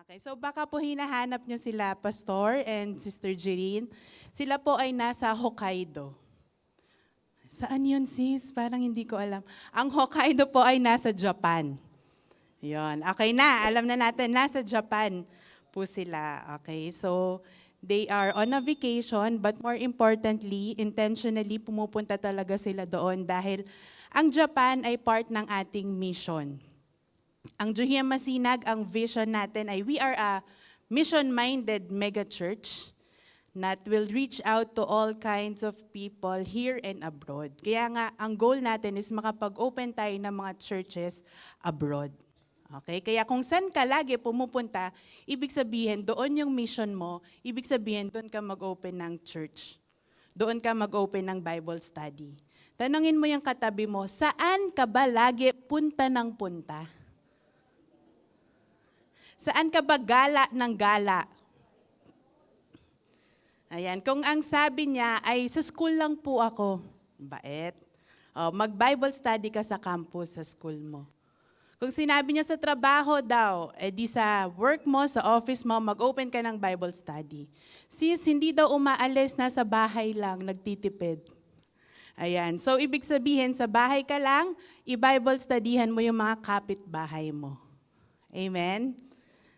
Okay, so baka po hinahanap nyo sila, Pastor and Sister Jeline. Sila po ay nasa Hokkaido. Saan yun, sis? Parang hindi ko alam. Ang Hokkaido po ay nasa Japan. Yun. Okay na, alam na natin, nasa Japan po sila. Okay, so they are on a vacation, but more importantly, intentionally pumupunta talaga sila doon dahil ang Japan ay part ng ating mission. Ang Juhia Masinag, ang vision natin ay we are a mission-minded mega church that will reach out to all kinds of people here and abroad. Kaya nga, ang goal natin is makapag-open tayo ng mga churches abroad. Okay? Kaya kung saan ka lagi pumupunta, ibig sabihin, doon yung mission mo, ibig sabihin, doon ka mag-open ng church. Doon ka mag-open ng Bible study. Tanungin mo yung katabi mo, saan ka ba lagi punta ng punta? Saan ka ba gala ng gala? Ayan, kung ang sabi niya ay sa school lang po ako, bait. Mag-Bible study ka sa campus, sa school mo. Kung sinabi niya sa trabaho daw, di sa work mo, sa office mo, mag-open ka ng Bible study. Sis, hindi daw umaalis, nasa bahay lang, nagtitipid. Ayan, so ibig sabihin, sa bahay ka lang, i-Bible studyhan mo yung mga kapitbahay mo. Amen?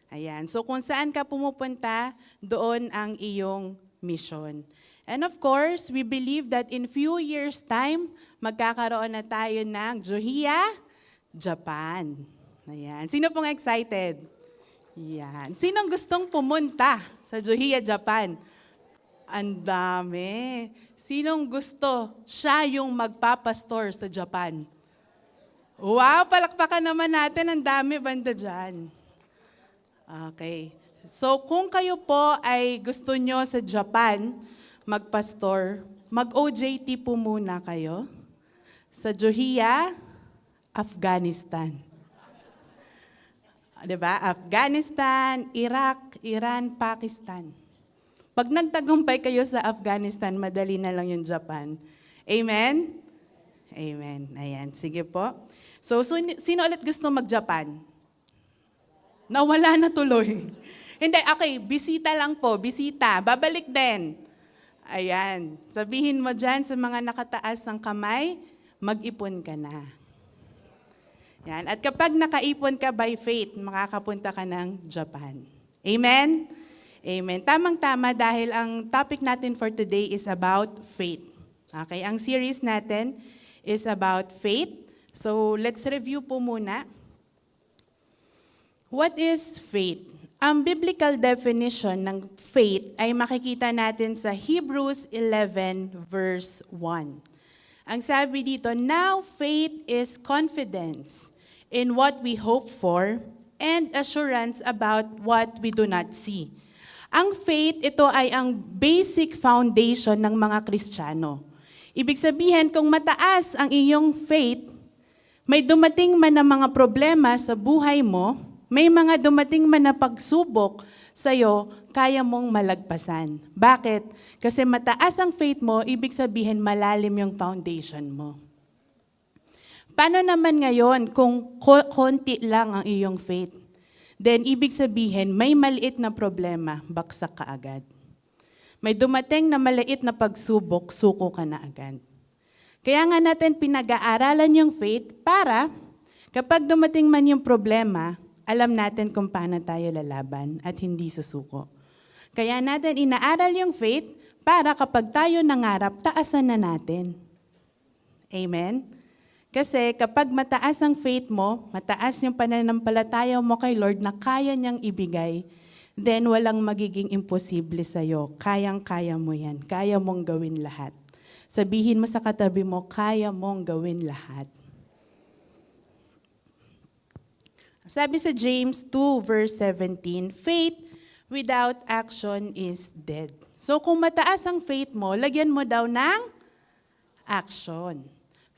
Ayan, so kung saan ka pumupunta, doon ang iyong mission. And of course, we believe that in few years' time, magkakaroon na tayo ng Juhia, Japan. Ayan, sino pong excited? Yan. Sinong gustong pumunta sa Juhia, Japan? Ang dami. Sinong gusto siya yung magpapastor sa Japan? Wow, palakpakan naman natin. Ang dami banda dyan. Okay. So kung kayo po ay gusto nyo sa Japan magpastor, mag-OJT po muna kayo sa Juhia, Afghanistan. Diba? Afghanistan, Iraq, Iran, Pakistan. Pag nagtagumpay kayo sa Afghanistan, madali na lang yung Japan. Amen? Amen. Ayan, sige po. So sino ulit gusto mag-Japan? Nawala na tuloy. Hindi, okay, bisita lang po, bisita. Babalik din. Ayan, sabihin mo dyan sa mga nakataas ng kamay, mag-ipon ka na. Yan. At kapag nakaipon ka by faith, makakapunta ka ng Japan. Amen? Amen. Tamang-tama dahil ang topic natin for today is about faith. Okay, ang series natin is about faith. So let's review po muna. What is faith? Ang biblical definition ng faith ay makikita natin sa Hebrews 11 verse 1. Ang sabi dito, now faith is confidence in what we hope for and assurance about what we do not see. Ang faith, ito ay ang basic foundation ng mga Kristiyano. Ibig sabihin, kung mataas ang iyong faith, may dumating man na mga problema sa buhay mo, may mga dumating man na pagsubok sa'yo, kaya mong malagpasan. Bakit? Kasi mataas ang faith mo, ibig sabihin malalim yung foundation mo. Paano naman ngayon kung konti lang ang iyong faith? Then ibig sabihin may maliit na problema, baksak ka agad. May dumating na maliit na pagsubok, suko ka na agad. Kaya nga natin pinag-aaralan yung faith para kapag dumating man yung problema, alam natin kung paano tayo lalaban at hindi susuko. Kaya natin inaaral yung faith para kapag tayo nangarap, taasan na natin. Amen? Kasi kapag mataas ang faith mo, mataas yung pananampalataya mo kay Lord na kaya niyang ibigay, then walang magiging imposible sa'yo. Kayang-kaya mo yan. Kaya mong gawin lahat. Sabihin mo sa katabi mo, kaya mong gawin lahat. Sabi sa James 2 verse 17, faith without action is dead. So kung mataas ang faith mo, lagyan mo daw ng action.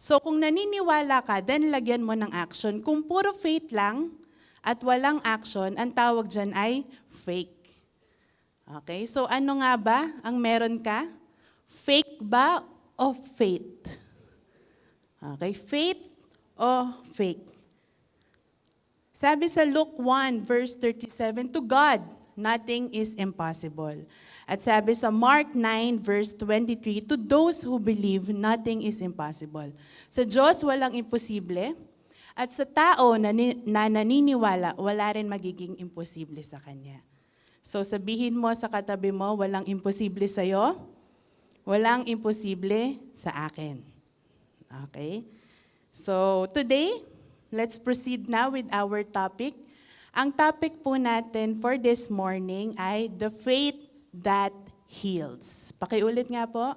So kung naniniwala ka, then lagyan mo ng action. Kung puro faith lang at walang action, ang tawag dyan ay fake. Okay, so ano nga ba ang meron ka? Fake ba o faith? Okay, faith o fake? Sabi sa Luke 1, verse 37, to God, nothing is impossible. At sabi sa Mark 9, verse 23, to those who believe, nothing is impossible. Sa Diyos, walang imposible. At sa tao na naniniwala, wala rin magiging imposible sa Kanya. So sabihin mo sa katabi mo, walang imposible sa'yo, walang imposible sa akin. Okay? So today, let's proceed now with our topic. Ang topic po natin for this morning ay the faith that heals. Pakiulit nga po.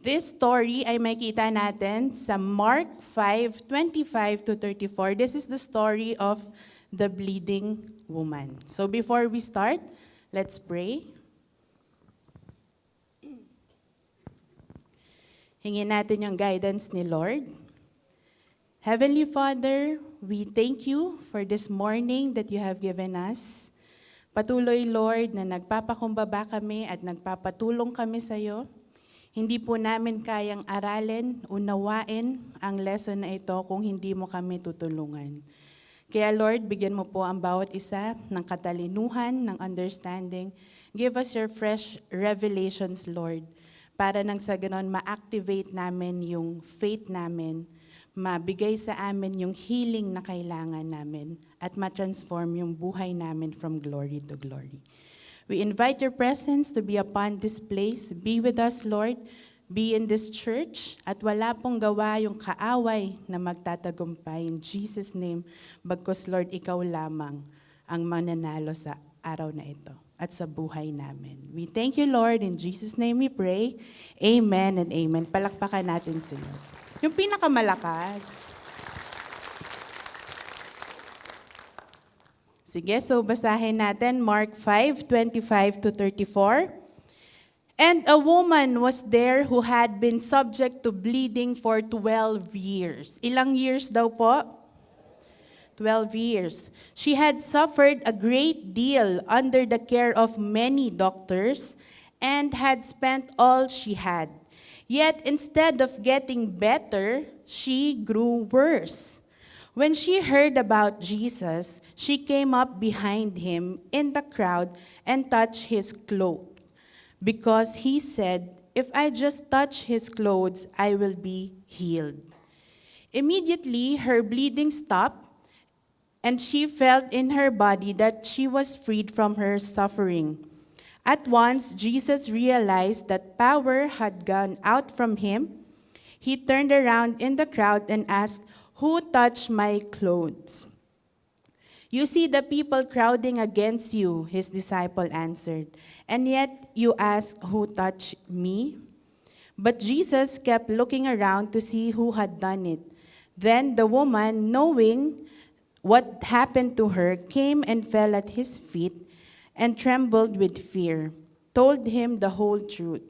This story ay makita natin sa Mark 5:25 to 34. This is the story of the bleeding woman. So before we start, let's pray. Hingin natin yung guidance ni Lord. Heavenly Father, we thank you for this morning that you have given us. Patuloy, Lord, na nagpapakumbaba kami at nagpapatulong kami sa iyo. Hindi po namin kayang aralin, unawain ang lesson na ito kung hindi mo kami tutulungan. Kaya Lord, bigyan mo po ang bawat isa ng katalinuhan, ng understanding. Give us your fresh revelations, Lord, para nang sa ganon ma-activate namin yung faith namin, mabigay sa amin yung healing na kailangan namin, at ma-transform yung buhay namin from glory to glory. We invite your presence to be upon this place. Be with us, Lord. Be in this church. At wala pong gawa yung kaaway na magtatagumpay. In Jesus' name, bagkus, Lord, ikaw lamang ang mananalo sa araw na ito at sa buhay namin. We thank you, Lord. In Jesus' name we pray. Amen and amen. Palakpakan natin si Lord. Yung pinakamalakas. Sige, so basahin natin Mark 5:25 to 34. And a woman was there who had been subject to bleeding for 12 years. Ilang years daw po? 12 years. She had suffered a great deal under the care of many doctors and had spent all she had. Yet instead of getting better, she grew worse. When she heard about Jesus, she came up behind him in the crowd and touched his cloak, because he said, "If I just touch his clothes, I will be healed." Immediately, her bleeding stopped, and she felt in her body that she was freed from her suffering. At once, Jesus realized that power had gone out from him. He turned around in the crowd and asked, "Who touched my clothes?" "You see the people crowding against you," his disciple answered, "and yet you ask, 'Who touched me?'" But Jesus kept looking around to see who had done it. Then the woman, knowing what happened to her, came and fell at his feet and trembled with fear, told him the whole truth.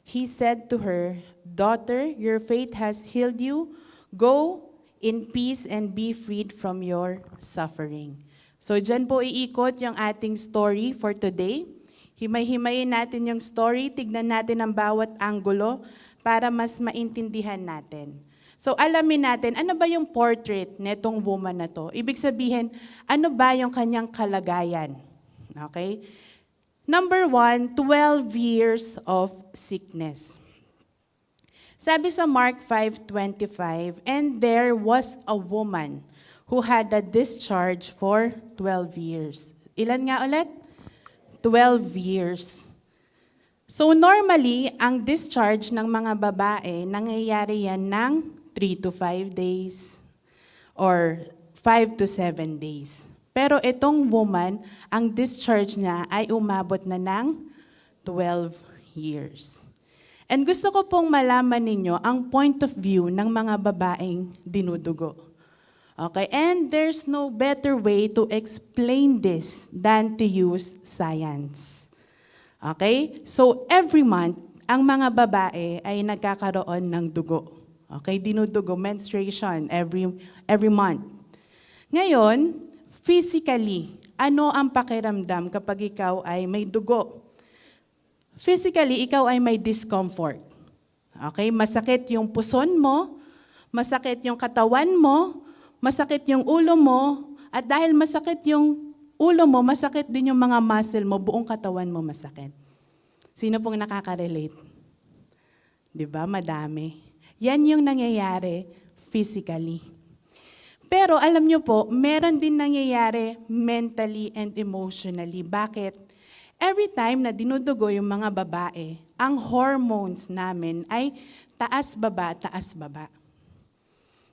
He said to her, "Daughter, your faith has healed you. Go in peace and be freed from your suffering." So dyan po iikot yung ating story for today. Himay-himayin natin yung story, tignan natin ang bawat anggulo para mas maintindihan natin. So alamin natin, ano ba yung portrait netong woman na to? Ibig sabihin, ano ba yung kanyang kalagayan? Okay? Number 1, 12 years of sickness. Sabi sa Mark 5:25, and there was a woman who had a discharge for 12 years. Ilan nga ulit? 12 years. So normally, ang discharge ng mga babae, nangyayari yan ng 3 to 5 days or 5 to 7 days. Pero itong woman, ang discharge niya ay umabot na ng 12 years. And gusto ko pong malaman ninyo ang point of view ng mga babaeng dinudugo. Okay? And there's no better way to explain this than to use science. Okay? So every month, ang mga babae ay nagkakaroon ng dugo. Okay? Dinudugo, menstruation every month. Ngayon, physically, ano ang pakiramdam kapag ikaw ay may dugo? Physically, ikaw ay may discomfort. Okay? Masakit yung puson mo, Masakit yung katawan mo, masakit yung ulo mo, at dahil masakit yung ulo mo, masakit din yung mga muscle mo, buong katawan mo masakit. Sino pong nakaka-relate? Di ba? Madami. Yan yung nangyayari physically. Pero alam nyo po, meron din nangyayari mentally and emotionally. Bakit? Every time na dinudugo yung mga babae, ang hormones namin ay taas-baba, taas-baba.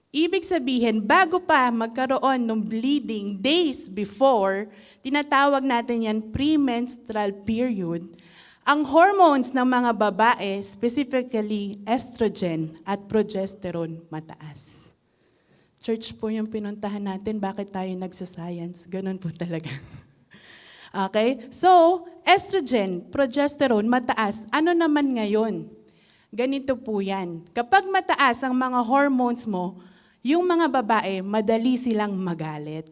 Ibig sabihin, bago pa magkaroon ng bleeding days before, tinatawag natin yan premenstrual period, ang hormones ng mga babae, specifically estrogen at progesterone, mataas. Church po yung pinuntahan natin, bakit tayo nagsascience? Ganun po talaga. Okay? So, estrogen, progesterone, mataas. Ano naman ngayon? Ganito po yan. Kapag mataas ang mga hormones mo, yung mga babae, madali silang magalit.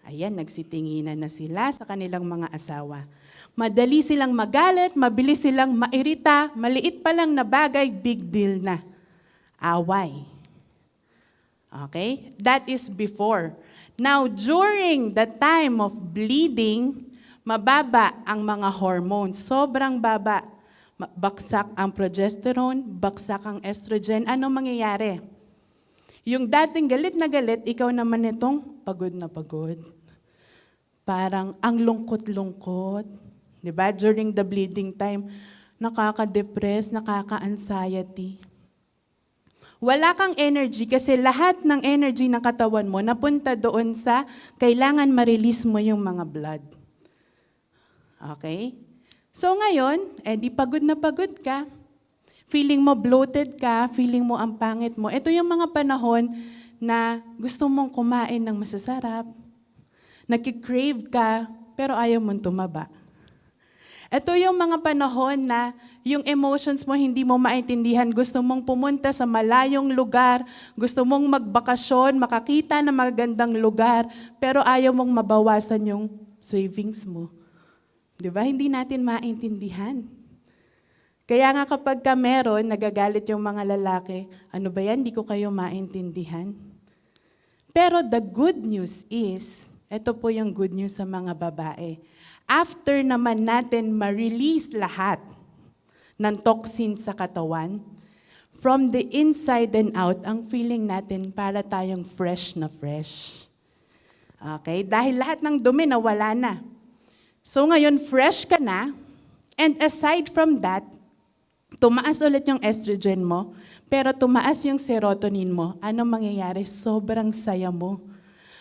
Ayan, nagsitinginan na sila sa kanilang mga asawa. Madali silang magalit, mabilis silang mairita, maliit pa lang na bagay, big deal na. Away. Okay? That is before. Now, during the time of bleeding, mababa ang mga hormones. Sobrang baba. Baksak ang progesterone, baksak ang estrogen. Anong mangyayari? Yung dating galit na galit, ikaw naman itong pagod na pagod. Parang ang lungkot-lungkot. Diba? During the bleeding time, nakaka-depress, nakaka-anxiety. Wala kang energy kasi lahat ng energy ng katawan mo napunta doon sa kailangan ma-release mo yung mga blood. Okay? So ngayon, di pagod na pagod ka. Feeling mo bloated ka, feeling mo ang pangit mo. Ito yung mga panahon na gusto mong kumain ng masasarap, nagki-crave ka, pero ayaw mong tumaba. Ito yung mga panahon na yung emotions mo hindi mo maintindihan, gusto mong pumunta sa malayong lugar, gusto mong magbakasyon, makakita ng magagandang lugar, pero ayaw mong mabawasan yung savings mo. Di ba? Hindi natin maintindihan. Kaya nga kapag ka meron, nagagalit yung mga lalaki, ano ba yan, di ko kayo maintindihan. Pero the good news is, ito po yung good news sa mga babae. After naman natin ma-release lahat ng toxin sa katawan, from the inside and out, ang feeling natin para tayong fresh na fresh. Okay? Dahil lahat ng dumi nawala na. So ngayon, fresh ka na, and aside from that, tumaas ulit yung estrogen mo, pero tumaas yung serotonin mo. Anong mangyayari? Sobrang saya mo.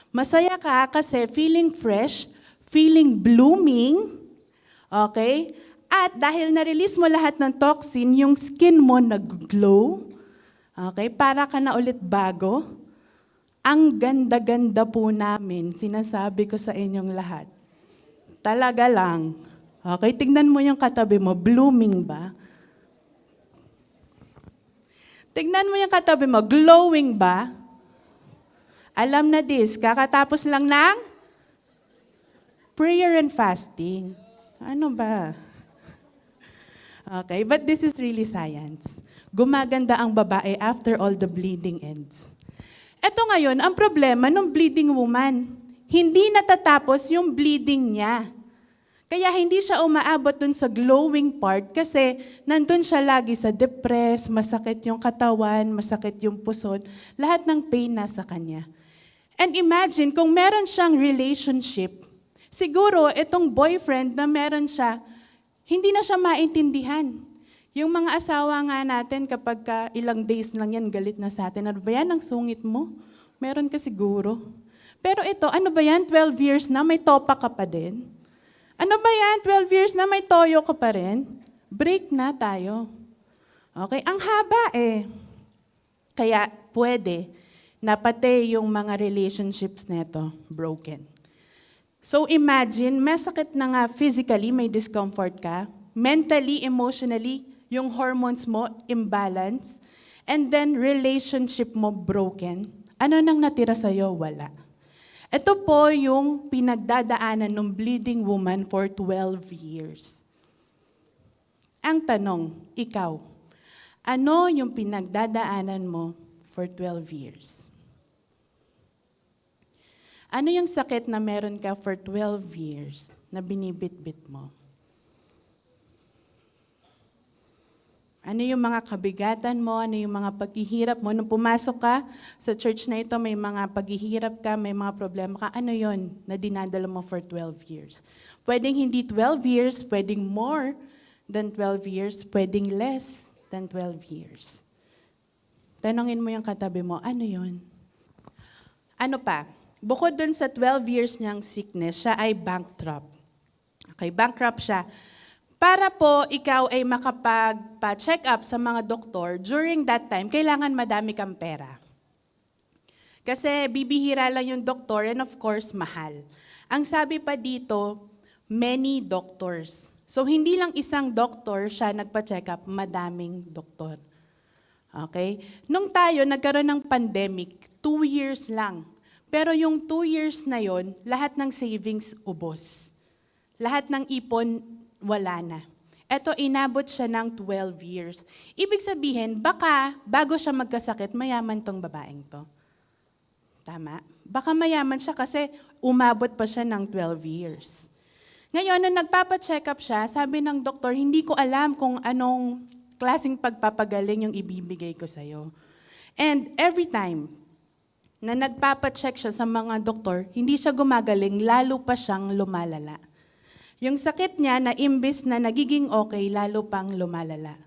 Masaya ka kasi feeling fresh, feeling blooming, okay? At dahil na-release mo lahat ng toxin, yung skin mo nag-glow, okay? Para ka na ulit bago. Ang ganda-ganda po namin, sinasabi ko sa inyong lahat. Talaga lang. Okay? Tignan mo yung katabi mo, blooming ba? Tignan mo yung katabi mo, glowing ba? Alam na this, kakatapos lang ng prayer and fasting. Ano ba? Okay, but this is really science. Gumaganda ang babae after all the bleeding ends. Ito ngayon, ang problema ng bleeding woman, hindi natatapos yung bleeding niya. Kaya hindi siya umaabot dun sa glowing part kasi nandun siya lagi sa depress, masakit yung katawan, masakit yung pusod, lahat ng pain nasa kanya. And imagine kung meron siyang relationship, siguro itong boyfriend na meron siya, hindi na siya maintindihan. Yung mga asawa nga natin kapag ilang days lang yan, galit na sa atin. Ano ba yan ang sungit mo? Meron ka siguro. Pero ito, ano ba yan? 12 years na, may topa ka pa din. Ano ba yan? 12 years na, may toyo ka pa rin. Break na tayo. Okay? Ang haba eh. Kaya pwede na pati yung mga relationships neto broken. So imagine, masakit na nga physically, may discomfort ka, mentally, emotionally, yung hormones mo imbalance, and then relationship mo broken. Ano nang natira sa'yo? Wala. Ito po yung pinagdadaanan ng bleeding woman for 12 years. Ang tanong, ikaw, Ano yung pinagdadaanan mo for 12 years? Ano yung sakit na meron ka for 12 years na binibit-bit mo? Ano yung mga kabigatan mo? Ano yung mga paghihirap mo? Nung pumasok ka sa church na ito, may mga paghihirap ka, may mga problema ka. Ano yon na dinadala mo for 12 years? Pwedeng hindi 12 years, pwedeng more than 12 years, pwedeng less than 12 years. Tanungin mo yung katabi mo, ano yon? Ano pa? Bukod dun sa 12 years niyang sickness, siya ay bankrupt. Okay, bankrupt siya. Para po ikaw ay makapag-check up sa mga doktor, during that time, kailangan madami kang pera. Kasi bibihira lang yung doktor and of course, mahal. Ang sabi pa dito, many doctors. So hindi lang isang doktor siya nagpa-check up, madaming doktor. Okay? Nung tayo nagkaroon ng pandemic, 2 years lang. Pero yung 2 years na yon, lahat ng savings ubos. Lahat ng ipon, wala na. Eto, inabot siya ng 12 years. Ibig sabihin, baka bago siya magkasakit, mayaman tong babaeng to. Tama? Baka mayaman siya kasi umabot pa siya ng 12 years. Ngayon, nung nagpapa-check up siya, sabi ng doktor, hindi ko alam kung anong klaseng pagpapagaling yung ibibigay ko sa'yo. And every time na nagpapa-check siya sa mga doktor, hindi siya gumagaling, lalo pa siyang lumalala. Yung sakit niya na imbis na nagiging okay, lalo pang lumalala.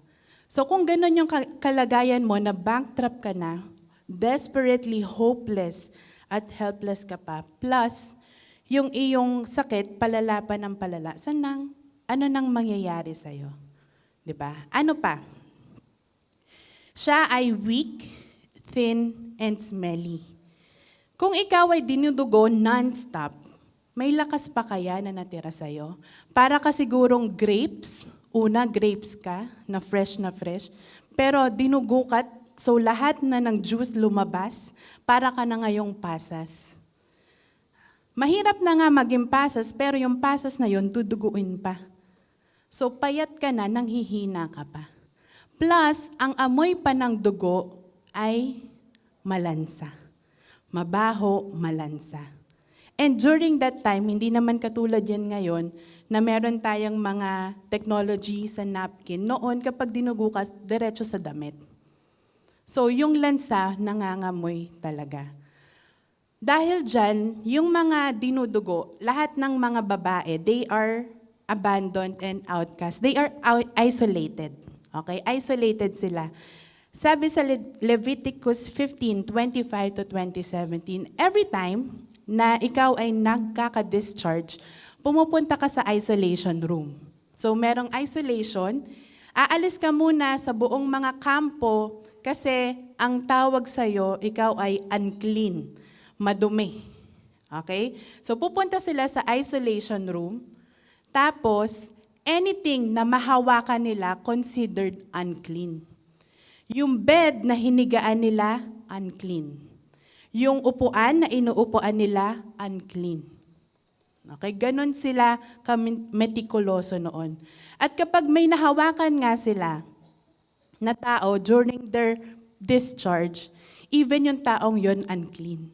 So kung ganun yung kalagayan mo na bankrupt ka na, desperately hopeless at helpless ka pa, plus yung iyong sakit palala pa ng palala, ano nang mangyayari sa'yo? Diba? Ano pa? Siya ay weak, thin, and smelly. Kung ikaw ay dinudugo non-stop, may lakas pa kaya na natira sa'yo? Para ka sigurong grapes, grapes ka, na fresh, pero dinugukat, so lahat na ng juice lumabas, para ka na ngayong pasas. Mahirap na nga maging pasas, pero yung pasas na yun, duduguin pa. So payat ka na, nanghihina ka pa. Plus, ang amoy pa ng dugo ay malansa. Mabaho, malansa. And during that time, hindi naman katulad yan ngayon, na meron tayong mga technology sa napkin. Noon, kapag dinugo ka, diretso sa damit. So, yung lansa, nangangamoy talaga. Dahil dyan, yung mga dinudugo, lahat ng mga babae, they are abandoned and outcast. They are isolated. Okay? Isolated sila. Sabi sa Leviticus 15:25 to 20:17, every time na ikaw ay nagkaka-discharge, pumupunta ka sa isolation room. So merong isolation, aalis ka muna sa buong mga kampo kasi ang tawag sa'yo, ikaw ay unclean, madumi. Okay? So pupunta sila sa isolation room, tapos anything na mahawakan nila considered unclean. Yung bed na hinigaan nila, unclean. Yung upuan na inuupuan nila, unclean. Okay, ganon sila ka-metikuloso noon. At kapag may nahawakan nga sila na tao during their discharge, even yung taong yon unclean.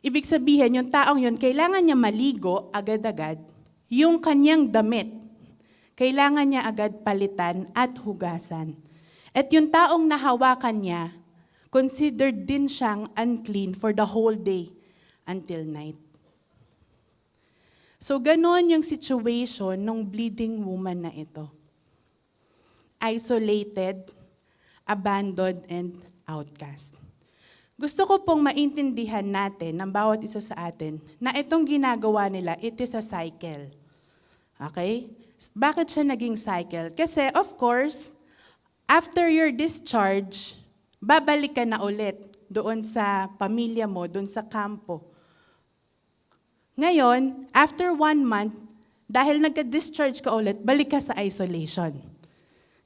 Ibig sabihin, yung taong yon kailangan niya maligo agad-agad, yung kanyang damit, kailangan niya agad palitan at hugasan. At yung taong nahawakan niya, considered din siyang unclean for the whole day until night. So ganon yung situation ng bleeding woman na ito. Isolated, abandoned, and outcast. Gusto ko pong maintindihan natin ng bawat isa sa atin na itong ginagawa nila, it is a cycle. Okay? Bakit siya naging cycle? Kasi of course, after your discharge, babalik ka na ulit doon sa pamilya mo, doon sa kampo. Ngayon, after 1 month, dahil nagka-discharge ka ulit, balik ka sa isolation.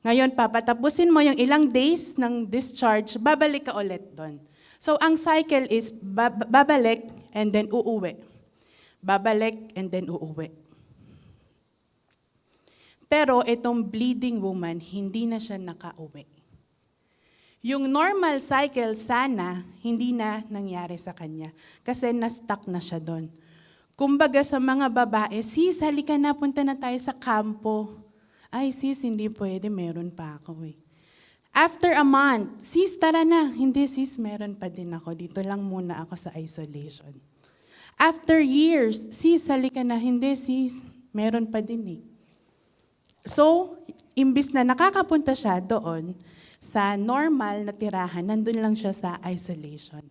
Ngayon, papatapusin mo yung ilang days ng discharge, babalik ka ulit doon. So, ang cycle is babalik and then uuwi. Babalik and then uuwi. Pero itong bleeding woman, hindi na siya nakauwi. Yung normal cycle sana, hindi na nangyari sa kanya. Kasi na-stuck na siya doon. Kumbaga sa mga babae, sis, halika na, punta na tayo sa kampo. Ay, sis, hindi pwede, meron pa ako eh. After a month, sis, tara na. Hindi, sis, meron pa din ako. Dito lang muna ako sa isolation. After years, sis, halika na. Hindi, sis, meron pa din eh. So, imbis na nakakapunta siya doon sa normal na tirahan, nandun lang siya sa isolation.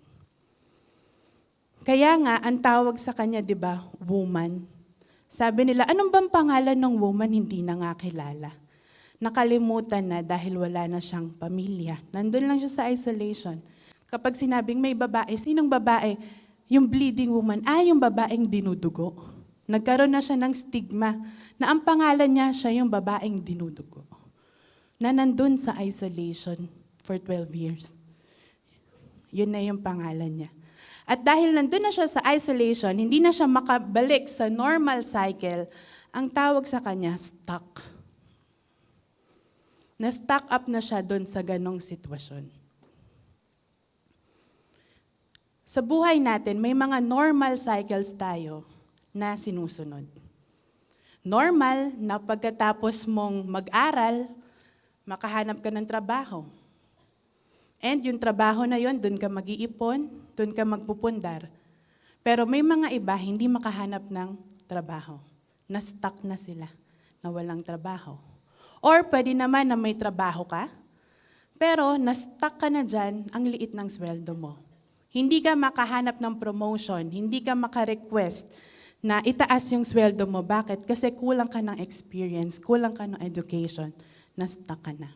Kaya nga, ang tawag sa kanya, di ba, woman. Sabi nila, anong bang pangalan ng woman hindi na nga kilala? Nakalimutan na dahil wala na siyang pamilya. Nandun lang siya sa isolation. Kapag sinabing may babae, sinong babae? Yung bleeding woman, yung babaeng dinudugo. Nagkaroon na siya ng stigma na ang pangalan niya siya yung babaeng dinudugo. Na nandun sa isolation for 12 years. Yun na yung pangalan niya. At dahil nandun na siya sa isolation, hindi na siya makabalik sa normal cycle, ang tawag sa kanya, stuck. Na-stuck up na siya dun sa ganong sitwasyon. Sa buhay natin, may mga normal cycles tayo na sinusunod. Normal na pagkatapos mong mag-aral, makahanap ka ng trabaho. And yung trabaho na yon, dun ka mag-iipon, dun ka magpupundar. Pero may mga iba, hindi makahanap ng trabaho. Na-stuck na sila, na walang trabaho. Or pwede naman na may trabaho ka, pero na-stuck ka na dyan, ang liit ng sweldo mo. Hindi ka makahanap ng promotion, hindi ka maka-request na itaas yung sweldo mo. Bakit? Kasi kulang ka ng experience, kulang ka ng education, na-stuck ka na.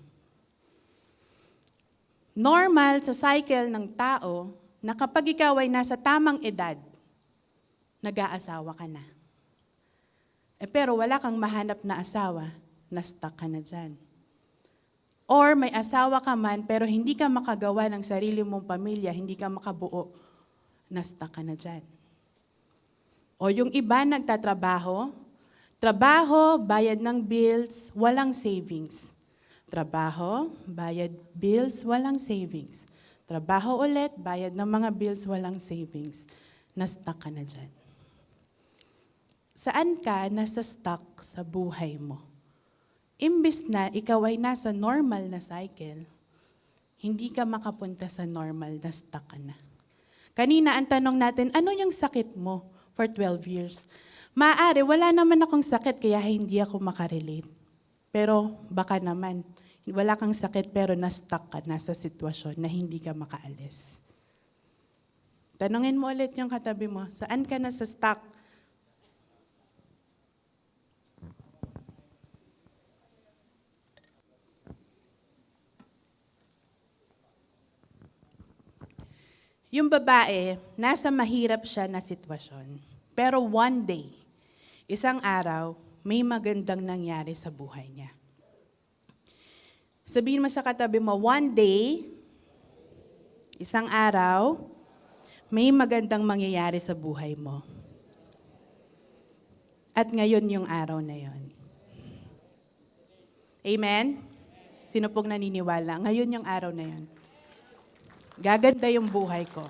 Normal sa cycle ng tao na kapag ikaw ay nasa tamang edad, nag-aasawa ka na. Pero wala kang mahanap na asawa, na-stuck ka na dyan. Or may asawa ka man, pero hindi ka makagawa ng sarili mong pamilya, hindi ka makabuo, na-stuck ka na dyan. O yung iba nagtatrabaho, trabaho, bayad ng bills, walang savings. Trabaho, bayad bills, walang savings. Trabaho ulit, bayad ng mga bills, walang savings. Na-stuck ka na dyan. Saan ka nasa-stuck sa buhay mo? Imbis na ikaw ay nasa normal na cycle, hindi ka makapunta sa normal na stuck ka na. Kanina ang tanong natin, ano yung sakit mo for 12 years? Maaari, wala naman akong sakit kaya hindi ako makarelate. Pero baka naman, wala kang sakit pero na-stuck ka na sa sitwasyon na hindi ka makaalis. Tanungin mo ulit yung katabi mo, saan ka nasa-stuck? Yung babae, nasa mahirap siya na sitwasyon. Pero one day, isang araw, may magandang nangyari sa buhay niya. Sabihin mo sa katabi mo, one day, isang araw, may magandang mangyayari sa buhay mo. At ngayon yung araw na yon. Amen? Sino pong naniniwala? Ngayon yung araw na yon. Gaganda yung buhay ko.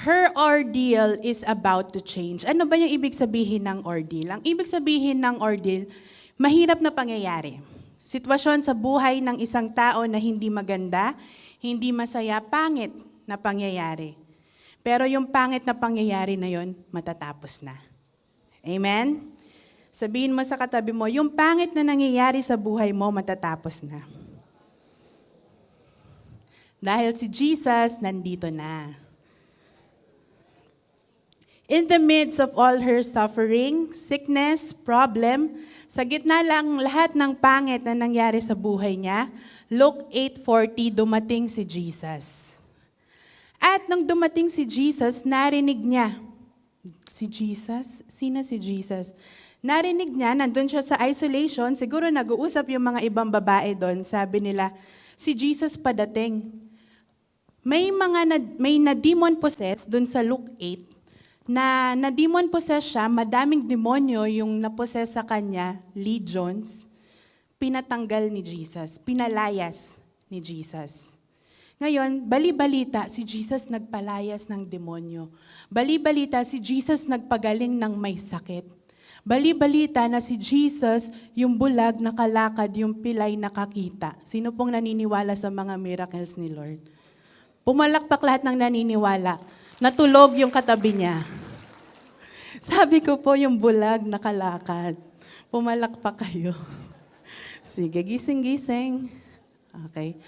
Her ordeal is about to change. Ano ba yung ibig sabihin ng ordeal? Ang ibig sabihin ng ordeal, mahirap na pangyayari. Sitwasyon sa buhay ng isang tao na hindi maganda, hindi masaya, pangit na pangyayari. Pero yung pangit na pangyayari na yon, matatapos na. Amen? Sabihin mo sa katabi mo, yung pangit na nangyayari sa buhay mo, matatapos na. Dahil si Jesus nandito na. In the midst of all her suffering, sickness, problem, sa gitna lang lahat ng pangit na nangyari sa buhay niya, Luke 8:40, dumating si Jesus. At nung dumating si Jesus, narinig niya. Si Jesus? Sino si Jesus? Narinig niya, nandun siya sa isolation, siguro nag-uusap yung mga ibang babae doon, sabi nila, si Jesus padating. May na-demon possess doon sa Luke 8 na na-demon possess siya, madaming demonyo yung na-possess sa kanya, legions. pinatanggal ni Jesus, pinalayas ni Jesus. Ngayon, bali-balita, si Jesus nagpalayas ng demonyo. Bali-balita, si Jesus nagpagaling ng may sakit. Bali-balita na si Jesus, yung bulag nakalakad, yung pilay nakakita. Sino pong naniniwala sa mga miracles ni Lord? Pumalakpak lahat ng naniniwala. Natulog yung katabi niya. Sabi ko po, yung bulag nakalakad. Pumalakpak kayo. Sige, gising-gising. Okay.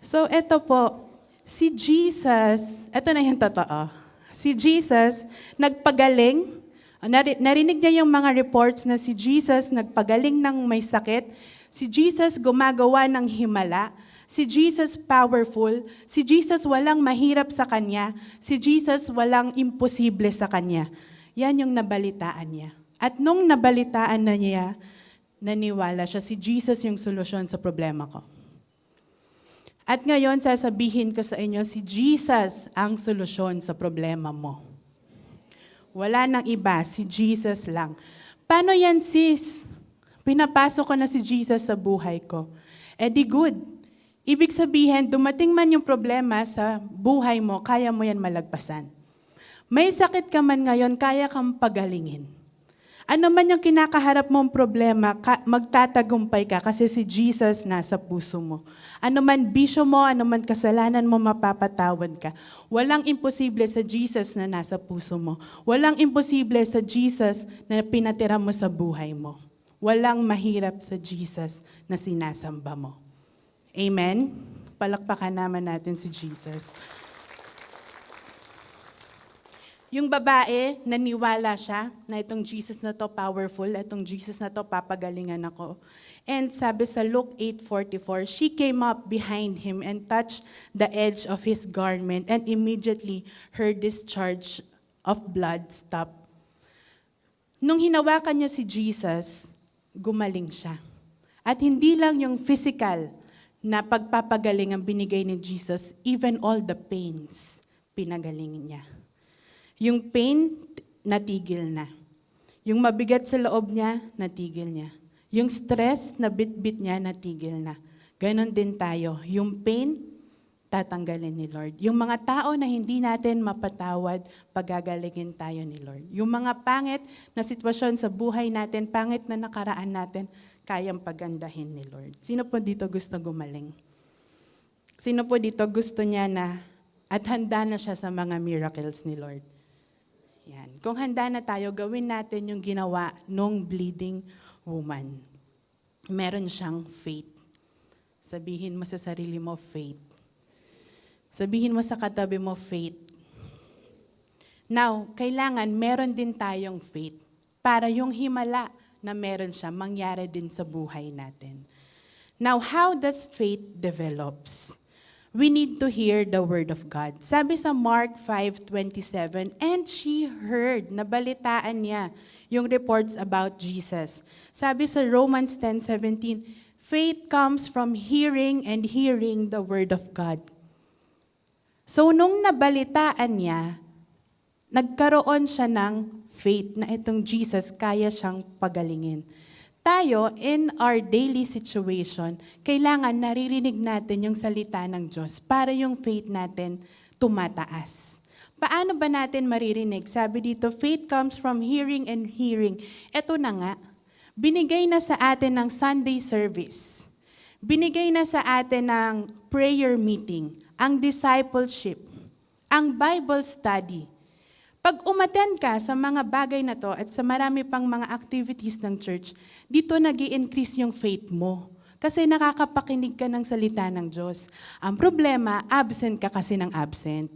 So, ito po, si Jesus, ito na yung totoo. Si Jesus, nagpagaling, narinig niya yung mga reports na si Jesus nagpagaling ng may sakit, si Jesus gumagawa ng himala, si Jesus powerful, si Jesus walang mahirap sa Kanya, si Jesus walang imposible sa Kanya. Yan yung nabalitaan niya. At nung nabalitaan na niya, naniwala siya, si Jesus yung solusyon sa problema ko. At ngayon, sasabihin ko sa inyo, si Jesus ang solusyon sa problema mo. Wala nang iba, si Jesus lang. Paano yan, sis? Pinapasok ko na si Jesus sa buhay ko. Eh di good. Ibig sabihin, dumating man yung problema sa buhay mo, kaya mo yan malagpasan. May sakit ka man ngayon, kaya kang pagalingin. Ano man yung kinakaharap mong problema, magtatagumpay ka kasi si Jesus nasa puso mo. Ano man bisyo mo, ano man kasalanan mo, mapapatawad ka. Walang imposible sa Jesus na nasa puso mo. Walang imposible sa Jesus na pinatira mo sa buhay mo. Walang mahirap sa Jesus na sinasamba mo. Amen? Palakpakan naman natin si Jesus. Yung babae, naniwala siya na itong Jesus na to powerful, itong Jesus na to papagalingan ako. And sabi sa Luke 8:44, she came up behind him and touched the edge of his garment, and immediately her discharge of blood stopped. Nung hinawakan niya si Jesus, gumaling siya. At hindi lang yung physical na pagpapagaling ang binigay ni Jesus, even all the pains, pinagalingin niya. Yung pain, natigil na. Yung mabigat sa loob niya, natigil niya. Yung stress na bit-bit niya, natigil na. Ganon din tayo. Yung pain, tatanggalin ni Lord. Yung mga tao na hindi natin mapatawad, pagagalingin tayo ni Lord. Yung mga pangit na sitwasyon sa buhay natin, pangit na nakaraan natin, kayang pagandahin ni Lord. Sino po dito gusto gumaling? Sino po dito gusto niya na at handa na siya sa mga miracles ni Lord? Yan. Kung handa na tayo, gawin natin yung ginawa nung bleeding woman. Meron siyang faith. Sabihin mo sa sarili mo, faith. Sabihin mo sa katabi mo, faith. Now, kailangan meron din tayong faith para yung himala na meron siya, mangyari din sa buhay natin. Now, how does faith develops? We need to hear the word of God. Sabi sa Mark 5:27, and she heard, nabalitaan niya yung reports about Jesus. Sabi sa Romans 10:17, faith comes from hearing and hearing the word of God. So nung nabalitaan niya, nagkaroon siya ng faith na itong Jesus kaya siyang pagalingin. Tayo, in our daily situation, kailangan naririnig natin yung salita ng Diyos para yung faith natin tumataas. Paano ba natin maririnig? Sabi dito, faith comes from hearing and hearing. Ito na nga, binigay na sa atin ng Sunday service. Binigay na sa atin ng prayer meeting, ang discipleship, ang Bible study. Pag umattend ka sa mga bagay na to at sa marami pang mga activities ng church, dito nag-i-increase yung faith mo. Kasi nakakapakinig ka ng salita ng Diyos. Ang problema, absent ka kasi ng absent.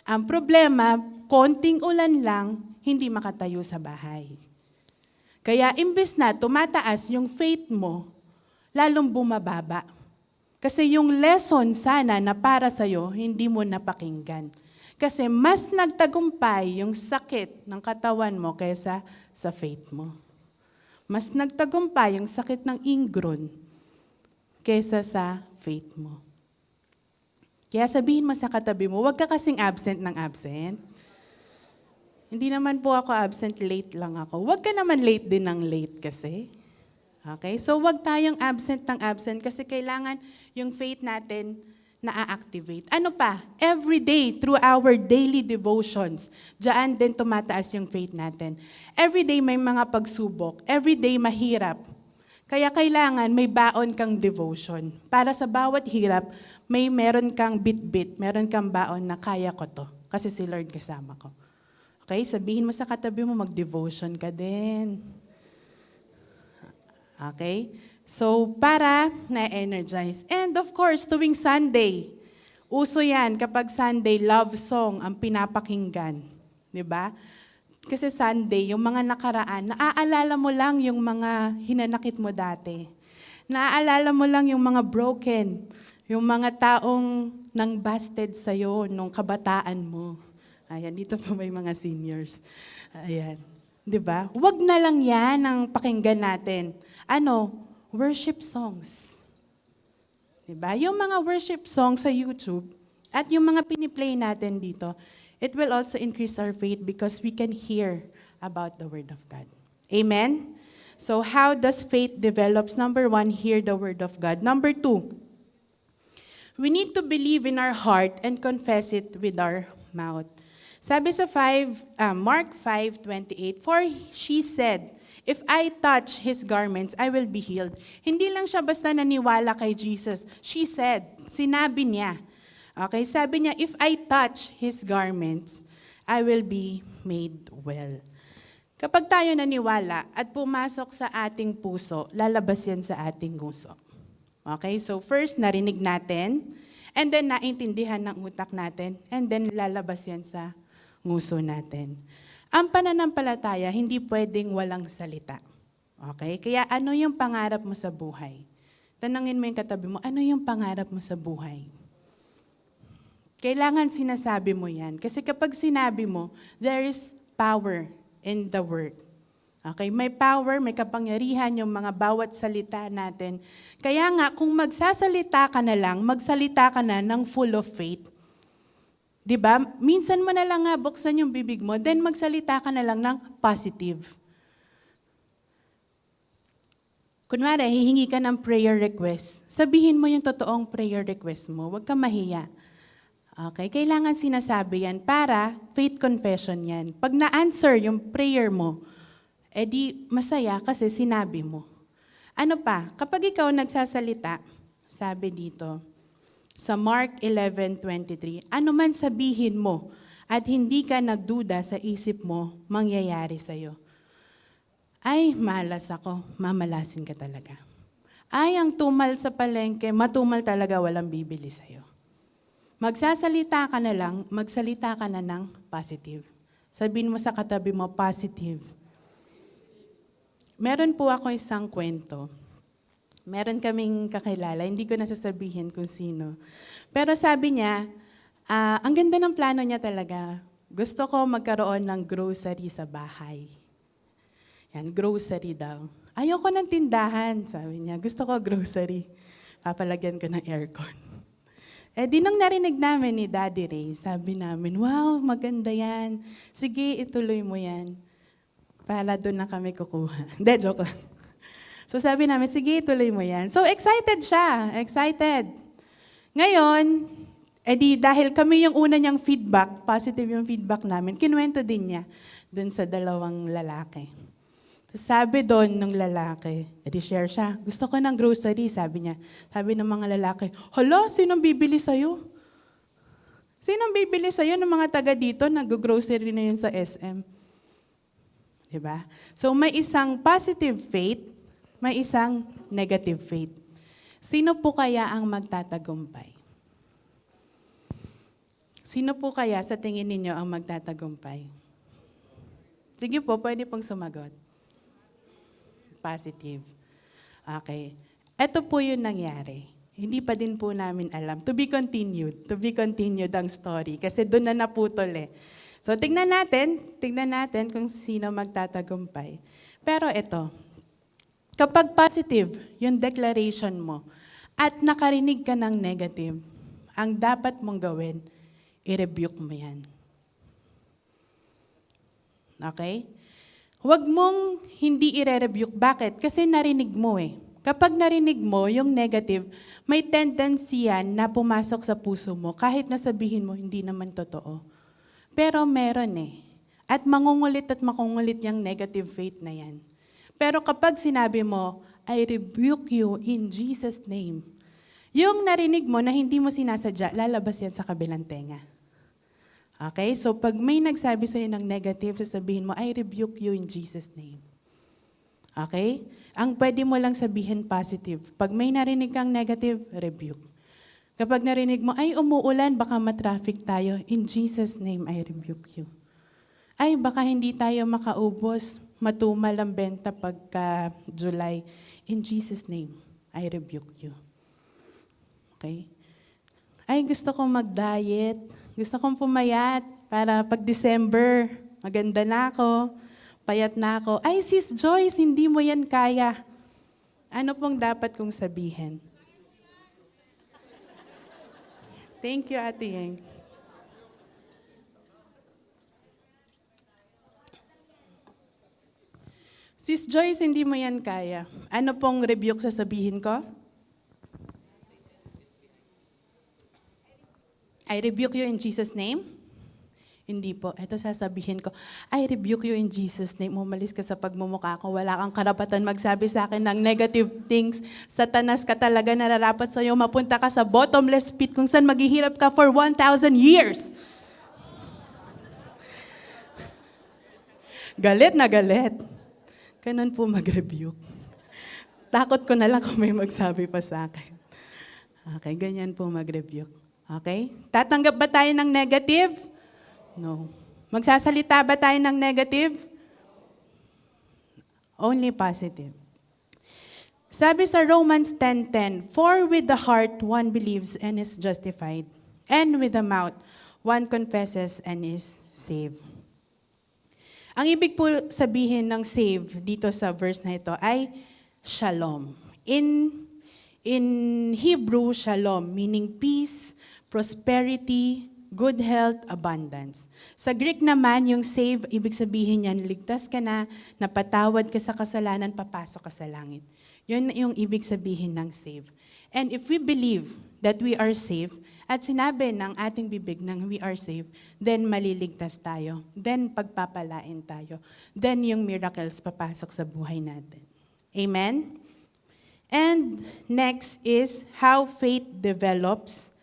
Ang problema, konting ulan lang, hindi makatayo sa bahay. Kaya imbes na tumataas yung faith mo, lalong bumababa. Kasi yung lesson sana na para sa'yo, hindi mo napakinggan. Kasi mas nagtagumpay yung sakit ng katawan mo kaysa sa faith mo. Mas nagtagumpay yung sakit ng ingron kaysa sa faith mo. Kaya sabihin mo sa katabi mo, huwag ka kasing absent ng absent. Hindi naman po ako absent, late lang ako. Huwag ka naman late din ng late kasi. Okay? So wag tayong absent ng absent kasi kailangan yung faith natin na-activate. Ano pa? Every day, through our daily devotions, diyan din tumataas yung faith natin. Every day may mga pagsubok. Every day mahirap. Kaya kailangan may baon kang devotion. Para sa bawat hirap, meron kang bit-bit, meron kang baon na kaya ko to. Kasi si Lord kasama ko. Okay? Sabihin mo sa katabi mo, mag-devotion ka din. Okay? So, para na-energize. And of course, tuwing Sunday, uso yan kapag Sunday, love song ang pinapakinggan. Di ba? Kasi Sunday, yung mga nakaraan, naaalala mo lang yung mga hinanakit mo dati. Naaalala mo lang yung mga broken, yung mga taong nang busted sa'yo nung kabataan mo. Ayan, dito pa may mga seniors. Ayan. Di ba? Huwag na lang yan ang pakinggan natin. Worship songs. Di ba? Yung mga worship songs sa YouTube at yung mga piniplay natin dito, it will also increase our faith because we can hear about the Word of God. Amen? So how does faith develops? Number 1, hear the Word of God. Number 2, we need to believe in our heart and confess it with our mouth. Sabi sa Mark 5:28, "For she said, if I touch His garments, I will be healed." Hindi lang siya basta naniwala kay Jesus. She said, sinabi niya. Okay, sabi niya, if I touch His garments, I will be made well. Kapag tayo naniwala at pumasok sa ating puso, lalabas yan sa ating nguso. Okay, so first, narinig natin, and then naintindihan ng utak natin, and then lalabas yan sa nguso natin. Ang pananampalataya, hindi pwedeng walang salita. Okay, kaya ano yung pangarap mo sa buhay? Tanungin mo yung katabi mo, ano yung pangarap mo sa buhay? Kailangan sinasabi mo yan. Kasi kapag sinabi mo, there is power in the word. Okay? May power, may kapangyarihan yung mga bawat salita natin. Kaya nga, kung magsasalita ka na lang, magsalita ka na ng full of faith. Diba? Minsan mo na lang nga buksan yung bibig mo, then magsalita ka na lang ng positive. Kunwari, hihingi ka ng prayer request. Sabihin mo yung totoong prayer request mo. Huwag ka mahiya. Okay, kailangan sinasabi yan para faith confession yan. Pag na-answer yung prayer mo, edi masaya kasi sinabi mo. Ano pa, kapag ikaw nagsasalita, sabi dito, sa Mark 11:23, ano man sabihin mo at hindi ka nagduda sa isip mo, mangyayari sa'yo. Ay, malas ako, mamalasin ka talaga. Ay, ang tumal sa palengke, matumal talaga, walang bibili sa'yo. Magsasalita ka na lang, magsalita ka na ng positive. Sabihin mo sa katabi mo, positive. Meron po ako isang kwento. Meron kaming kakilala, hindi ko nasasabihin kung sino. Pero sabi niya, ang ganda ng plano niya talaga. Gusto ko magkaroon ng grocery sa bahay. Yan, grocery daw. Ayoko ng tindahan, sabi niya. Gusto ko grocery. Papalagyan ko ng aircon. Di nung narinig namin ni Daddy Ray, sabi namin, wow, maganda yan. Sige, ituloy mo yan. Para doon na kami kukuha. Hindi, joke lang. So sabi namin, sige, ituloy mo yan. So excited siya, excited. Ngayon, dahil kami yung una niyang feedback, positive yung feedback namin, kinuwento din niya doon sa dalawang lalaki. Sabi doon ng lalaki, share siya, gusto ko ng grocery, sabi niya. Sabi ng mga lalaki, hala, sinong bibili sa'yo? Sinong bibili sa'yo ng mga taga dito, nag-grocery na yun sa SM? Diba? So may isang positive faith, may isang negative faith. Sino po kaya ang magtatagumpay? Sino po kaya sa tingin ninyo ang magtatagumpay? Sige po, pwede pong sumagot. Positive. Okay. Ito po yung nangyari. Hindi pa din po namin alam. To be continued. To be continued ang story. Kasi doon na naputol eh. So tingnan natin kung sino magtatagumpay. Pero ito, kapag positive yung declaration mo at nakarinig ka ng negative, ang dapat mong gawin, i-rebuke mo yan. Okay? Huwag mong hindi i-rebuke. Bakit? Kasi narinig mo eh. Kapag narinig mo yung negative, may tendency yan na pumasok sa puso mo kahit na sabihin mo hindi naman totoo. Pero meron eh. At mangungulit yung negative faith na yan. Pero kapag sinabi mo, I rebuke you in Jesus' name, yung narinig mo na hindi mo sinasadya, lalabas yan sa kabilang tenga. Okay? So pag may nagsabi sa'yo ng negative, sasabihin mo, I rebuke you in Jesus' name. Okay? Ang pwede mo lang sabihin positive. Pag may narinig kang negative, rebuke. Kapag narinig mo, ay umuulan, baka matraffic tayo. In Jesus' name, I rebuke you. Ay, baka hindi tayo makaubos, matumal ang benta pagka July. In Jesus' name, I rebuke you. Okay? Ay, gusto kong mag-diet. Gusto kong pumayat para pag December, maganda na ako, payat na ako. Ay, Sis Joyce, hindi mo yan kaya. Ano pong dapat kong sabihin? Thank you, Ate Yeng. Sis Joyce, hindi mo yan kaya. Ano pong rebuke sasabihin ko? I rebuke you in Jesus' name? Hindi po. Ito sasabihin ko, I rebuke you in Jesus' name. Umalis ka sa pagmumukha ko. Wala kang karapatan magsabi sa akin ng negative things. Satanas ka talaga, nararapat sa'yo. Mapunta ka sa bottomless pit kung saan maghihirap ka for 1,000 years. Galit na galit. Ganun po mag-rebuke. Takot ko na lang kung may magsabi pa sa akin. Okay, ganyan po mag-rebuke. Okay? Tatanggap ba tayo ng negative? No. Magsasalita ba tayo ng negative? Only positive. Sabi sa Romans 10:10, For with the heart one believes and is justified, and with the mouth one confesses and is saved. Ang ibig po sabihin ng save dito sa verse na ito ay shalom. In Hebrew, shalom, meaning peace, prosperity, good health, abundance. Sa Greek naman, yung save, ibig sabihin yan, ligtas ka na, napatawad ka sa kasalanan, papasok ka sa langit. Yun yung ibig sabihin ng save. And if we believe that we are saved, at sinabi ng ating bibig nang we are saved, then maliligtas tayo. Then pagpapalain tayo. Then yung miracles papasok sa buhay natin. Amen? And next is how faith develops.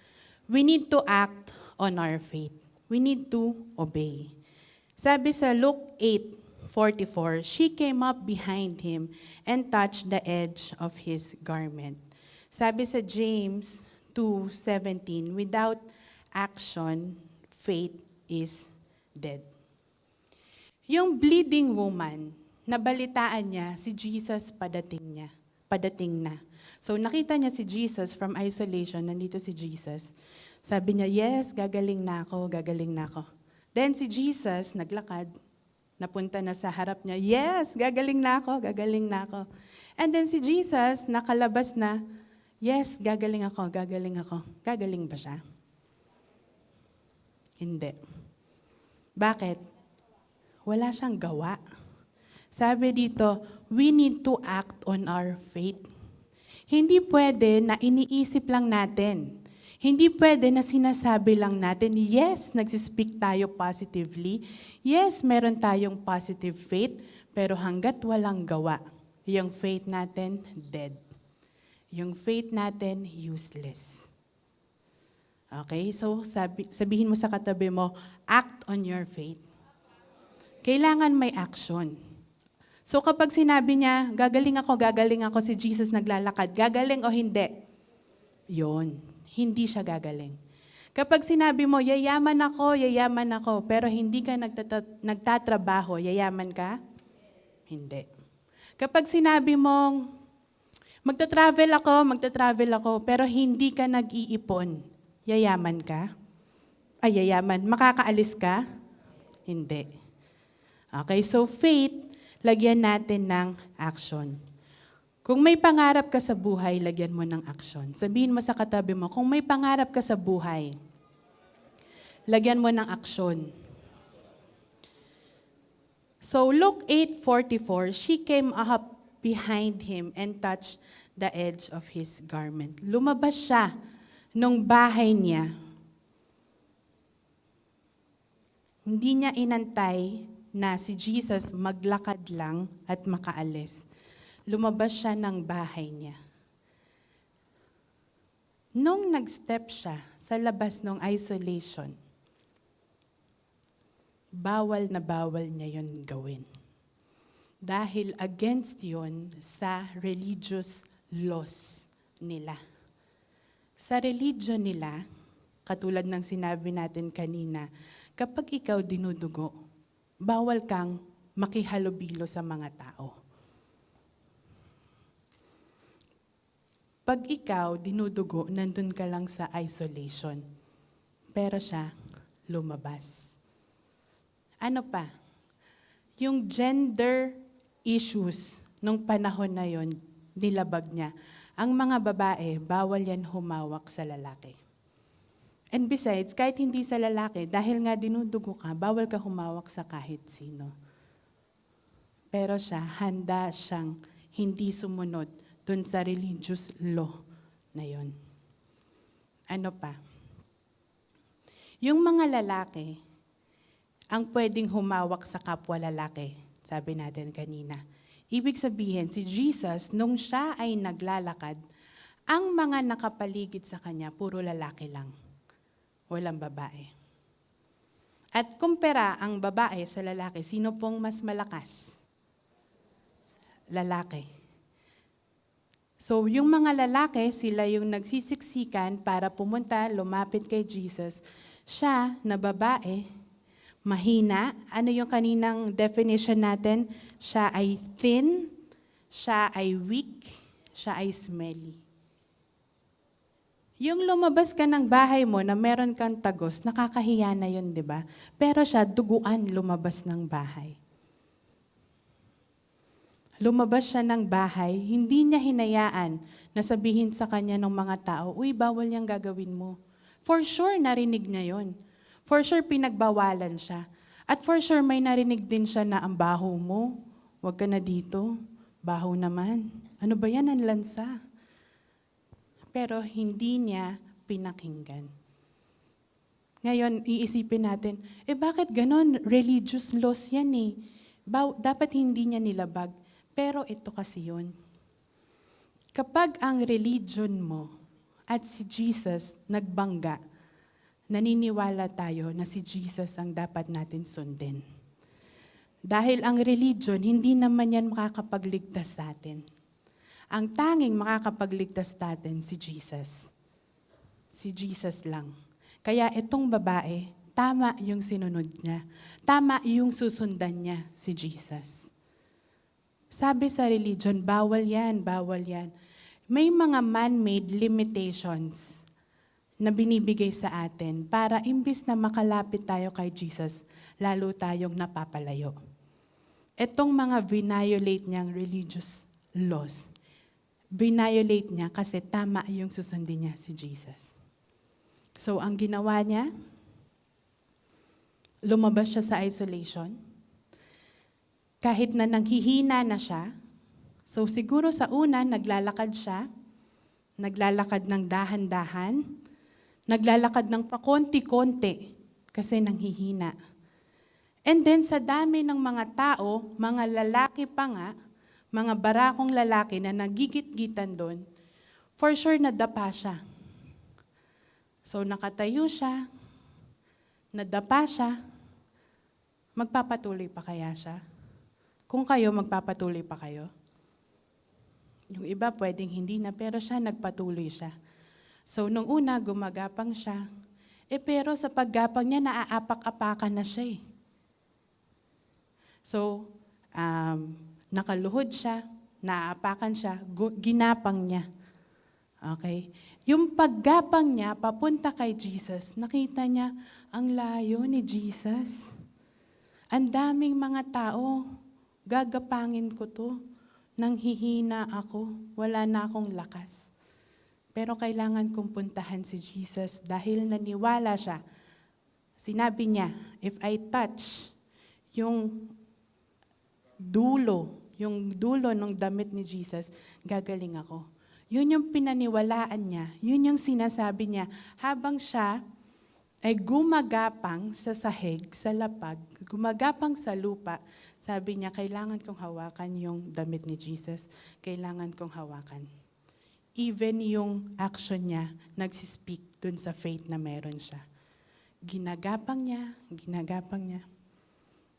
We need to act on our faith. We need to obey. Sabi sa Luke 8:44, she came up behind him and touched the edge of his garment. Sabi sa James 2:17, without action, faith is dead. Yung bleeding woman, nabalitaan niya si Jesus padating na. So nakita niya si Jesus from isolation, nandito si Jesus. Sabi niya, yes, gagaling na ako. Then si Jesus naglakad, napunta na sa harap niya, yes, gagaling na ako. And then si Jesus nakalabas na, yes, gagaling ako. Gagaling ba siya? Hindi. Bakit? Wala siyang gawa. Sabi dito, we need to act on our faith. Hindi pwede na iniisip lang natin. Hindi pwede na sinasabi lang natin, yes, nagsispeak tayo positively. Yes, meron tayong positive faith, pero hanggat walang gawa, yung faith natin, dead. Yung faith natin, useless. Okay, so sabihin mo sa katabi mo, act on your faith. Kailangan may action. So kapag sinabi niya, gagaling ako, si Jesus naglalakad, gagaling o hindi? Yon, hindi siya gagaling. Kapag sinabi mo, yayaman ako, pero hindi ka nagtatrabaho, yayaman ka? Hindi. Kapag sinabi mong, magta-travel ako, pero hindi ka nag-iipon, yayaman ka? Makakaalis ka? Hindi. Okay, so faith, lagyan natin ng action. Kung may pangarap ka sa buhay, lagyan mo ng action. Sabihin mo sa katabi mo, kung may pangarap ka sa buhay, lagyan mo ng action. So Luke 8:44, she came up behind him and touched the edge of his garment. Lumabas siya nung bahay niya. Hindi niya inantay na si Jesus maglakad lang at makaalis. Lumabas siya ng bahay niya. Nung nag-step siya sa labas ng isolation, bawal na bawal niya yun gawin. Dahil against yun sa religious laws nila. Sa religion nila, katulad ng sinabi natin kanina, kapag ikaw dinudugo, bawal kang makihalubilo sa mga tao. Pag ikaw dinudugo, nandun ka lang sa isolation. Pero siya, lumabas. Ano pa? Yung gender issues nung panahon na yon, nilabag niya. Ang mga babae, bawal yan humawak sa lalaki. And besides, kahit hindi sa lalaki, dahil nga dinudugo ka, bawal ka humawak sa kahit sino. Pero siya, handa siyang hindi sumunod dun sa religious law na yon. Ano pa? Yung mga lalaki, ang pwedeng humawak sa kapwa lalaki, sabi natin kanina. Ibig sabihin, si Jesus, nung siya ay naglalakad, ang mga nakapaligid sa kanya, puro lalaki lang. Walang babae. At kumpara ang babae sa lalaki, sino pong mas malakas? Lalaki. So, yung mga lalaki, sila yung nagsisiksikan para pumunta, lumapit kay Jesus. Siya, na babae, mahina. Ano yung kaninang definition natin? Siya ay thin, siya ay weak, siya ay smelly. Yung lumabas ka ng bahay mo na meron kang tagos, nakakahiya na yun, di ba? Pero siya, duguan lumabas ng bahay. Lumabas siya ng bahay, hindi niya hinayaan na sabihin sa kanya ng mga tao, uy, bawal niyang gagawin mo. For sure, narinig niya yun. For sure, pinagbawalan siya. At for sure, may narinig din siya na ang baho mo. Huwag ka na dito. Baho naman. Ano ba yan? Ang lansa. Pero hindi niya pinakinggan. Ngayon, iisipin natin, bakit ganon? Religious laws yan eh. Dapat hindi niya nilabag. Pero ito kasi yun. Kapag ang religion mo at si Jesus nagbangga, naniniwala tayo na si Jesus ang dapat natin sundin. Dahil ang religion, hindi naman yan makakapagligtas sa atin. Ang tanging makakapagligtas sa atin, si Jesus. Si Jesus lang. Kaya itong babae, tama yung sinunod niya. Tama yung susundan niya, si Jesus. Sabi sa religion, bawal yan, bawal yan. May mga man-made limitations na binibigay sa atin para imbis na makalapit tayo kay Jesus, lalo tayong napapalayo. Itong mga violate niyang religious laws, violate niya kasi tama yung susundin niya si Jesus. So ang ginawa niya, lumabas siya sa isolation. Kahit na nanghihina na siya, so siguro sa una, naglalakad siya, naglalakad ng dahan-dahan, naglalakad ng pakonti-konti kasi nanghihina. And then sa dami ng mga tao, mga lalaki pa nga, mga barakong lalaki na nagigit-gitan doon, for sure nadapa siya. So nakatayo siya, nadapa siya, magpapatuloy pa kaya siya? Kung kayo, magpapatuloy pa kayo? Yung iba pwedeng hindi na, pero siya nagpatuloy siya. So nung una, gumagapang siya. Pero sa paggapang niya, naaapak-apakan na siya eh. So, nakaluhod siya, naaapakan siya, ginapang niya. Okay? Yung paggapang niya, papunta kay Jesus, nakita niya, ang layo ni Jesus. Ang daming mga tao, gagapangin ko to. Nanghihina ako, wala na akong lakas. Pero kailangan kong puntahan si Jesus dahil naniwala siya. Sinabi niya, if I touch yung yung dulo ng damit ni Jesus, gagaling ako. Yun yung pinaniwalaan niya, yun yung sinasabi niya habang siya ay gumagapang sa sahig, sa lapag, gumagapang sa lupa. Sabi niya, kailangan kong hawakan yung damit ni Jesus. Kailangan kong hawakan. Even yung action niya, nagsispeak dun sa faith na meron siya. Ginagapang niya.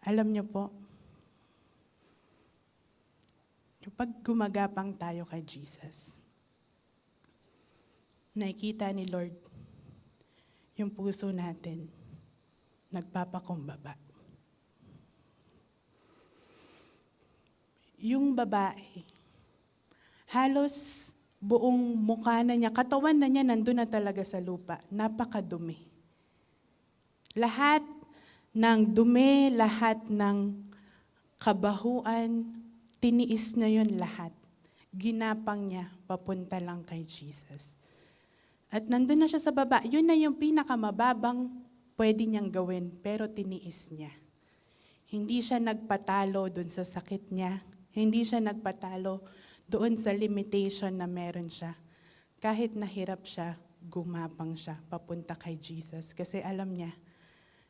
Alam niyo po, kapag gumagapang tayo kay Jesus, nakikita ni Lord yung puso natin nagpapakumbaba. Yung babae, halos buong mukha na niya, katawan na niya nandun na talaga sa lupa. Napakadumi. Lahat ng dumi, lahat ng kabahuan, tiniis na yun lahat. Ginapang niya papunta lang kay Jesus. At nandun na siya sa baba. Yun na yung pinakamababang pwede niyang gawin, pero tiniis niya. Hindi siya nagpatalo dun sa sakit niya. Hindi siya nagpatalo doon sa limitation na meron siya. Kahit nahirap siya, gumapang siya papunta kay Jesus. Kasi alam niya,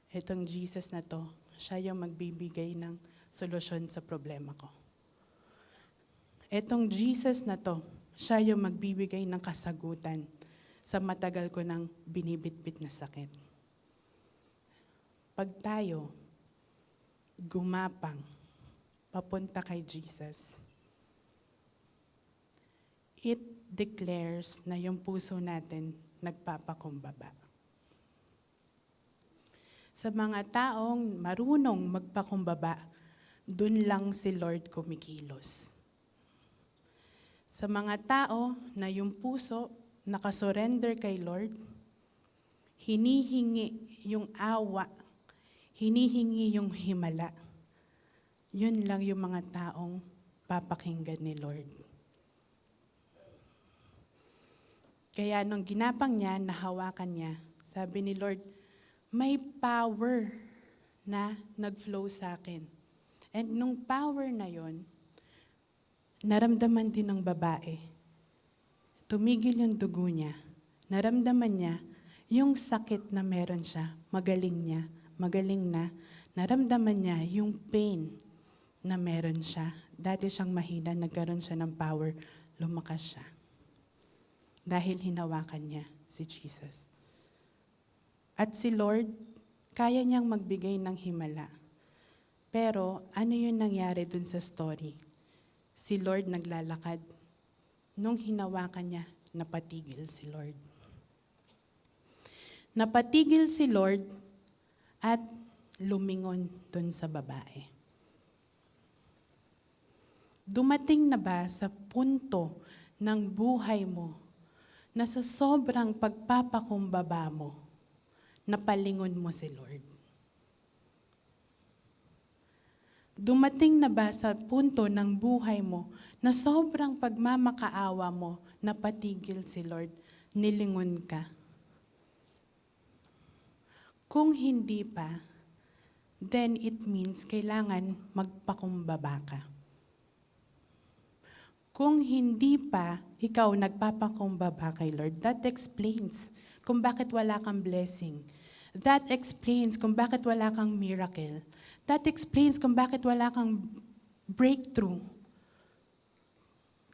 itong Jesus na to, siya yung magbibigay ng solusyon sa problema ko. Itong Jesus na to, siya yung magbibigay ng kasagutan sa matagal ko nang binibitbit na sakit. Pag tayo gumapang papunta kay Jesus, it declares na yung puso natin nagpapakumbaba. Sa mga taong marunong magpakumbaba, dun lang si Lord kumikilos. Sa mga tao na yung puso nakasurrender kay Lord, hinihingi yung awa, hinihingi yung himala. Yun lang yung mga taong papakinggan ni Lord. Kaya nung ginapang niya, nahawakan niya, sabi ni Lord, may power na nag-flow sa akin. And nung power na yon, naramdaman din ng babae. Tumigil yung dugo niya. Naramdaman niya yung sakit na meron siya. Magaling na. Naramdaman niya yung pain na meron siya. Dati siyang mahina, nagkaroon siya ng power, lumakas siya. Dahil hinawakan niya si Jesus. At si Lord, kaya niyang magbigay ng himala. Pero ano yung nangyari dun sa story? Si Lord naglalakad. Nung hinawakan niya, napatigil si Lord. Napatigil si Lord at lumingon dun sa babae. Dumating na ba sa punto ng buhay mo na sa sobrang pagpapakumbaba mo, napalingon mo si Lord? Dumating na ba sa punto ng buhay mo na sobrang pagmamakaawa mo, napatigil si Lord, nilingon ka? Kung hindi pa, then it means kailangan magpakumbaba ka. Kung hindi pa ikaw nagpapakumbaba kay Lord, that explains kung bakit wala kang blessing. That explains kung bakit wala kang miracle. That explains kung bakit wala kang breakthrough.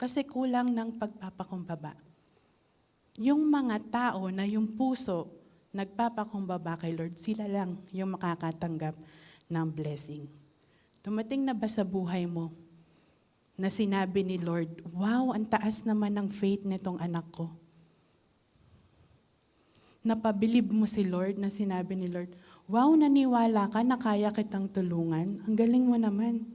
Kasi kulang ng pagpapakumbaba. Yung mga tao na yung puso nagpapakumbaba kay Lord, sila lang yung makakatanggap ng blessing. Dumating na ba sa buhay mo na sinabi ni Lord, wow, ang taas naman ng faith nitong anak ko. Napabilib mo si Lord na sinabi ni Lord, wow, naniwala ka na kaya kitang tulungan. Ang galing mo naman.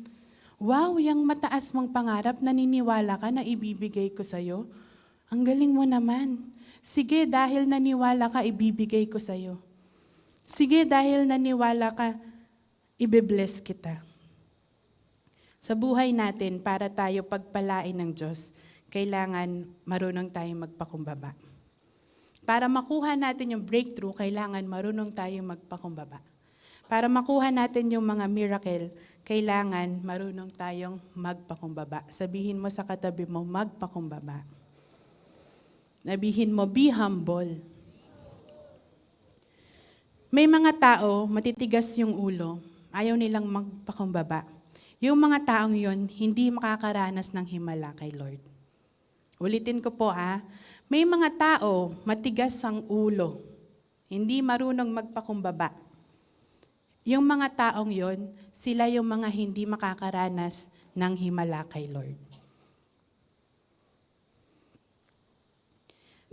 Wow, yung mataas mong pangarap, naniniwala ka na ibibigay ko sa'yo. Ang galing mo naman. Sige, dahil naniwala ka, ibibigay ko sa'yo. Sige, dahil naniwala ka, ibe-bless kita. Sa buhay natin, para tayo pagpalain ng Diyos, kailangan marunong tayong magpakumbaba. Para makuha natin yung breakthrough, kailangan marunong tayong magpakumbaba. Para makuha natin yung mga miracle, kailangan marunong tayong magpakumbaba. Sabihin mo sa katabi mo, magpakumbaba. Sabihin mo, be humble. May mga tao, matitigas yung ulo, ayaw nilang magpakumbaba. Yung mga taong yon, hindi makakaranas ng himala kay Lord. Ulitin ko po may mga tao, matigas ang ulo, hindi marunong magpakumbaba. Yung mga taong yon, sila yung mga hindi makakaranas ng himala kay Lord.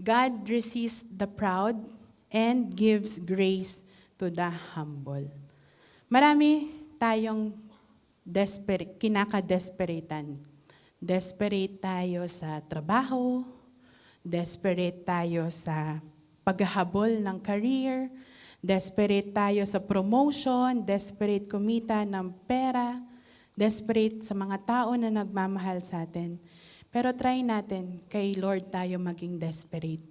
God resists the proud and gives grace to the humble. Marami tayong kinaka-desperatean. Desperate tayo sa trabaho, desperate tayo sa paghahabol ng career, desperate tayo sa promotion, desperate kumita ng pera, desperate sa mga tao na nagmamahal sa atin. Pero try natin, kay Lord tayo maging desperate.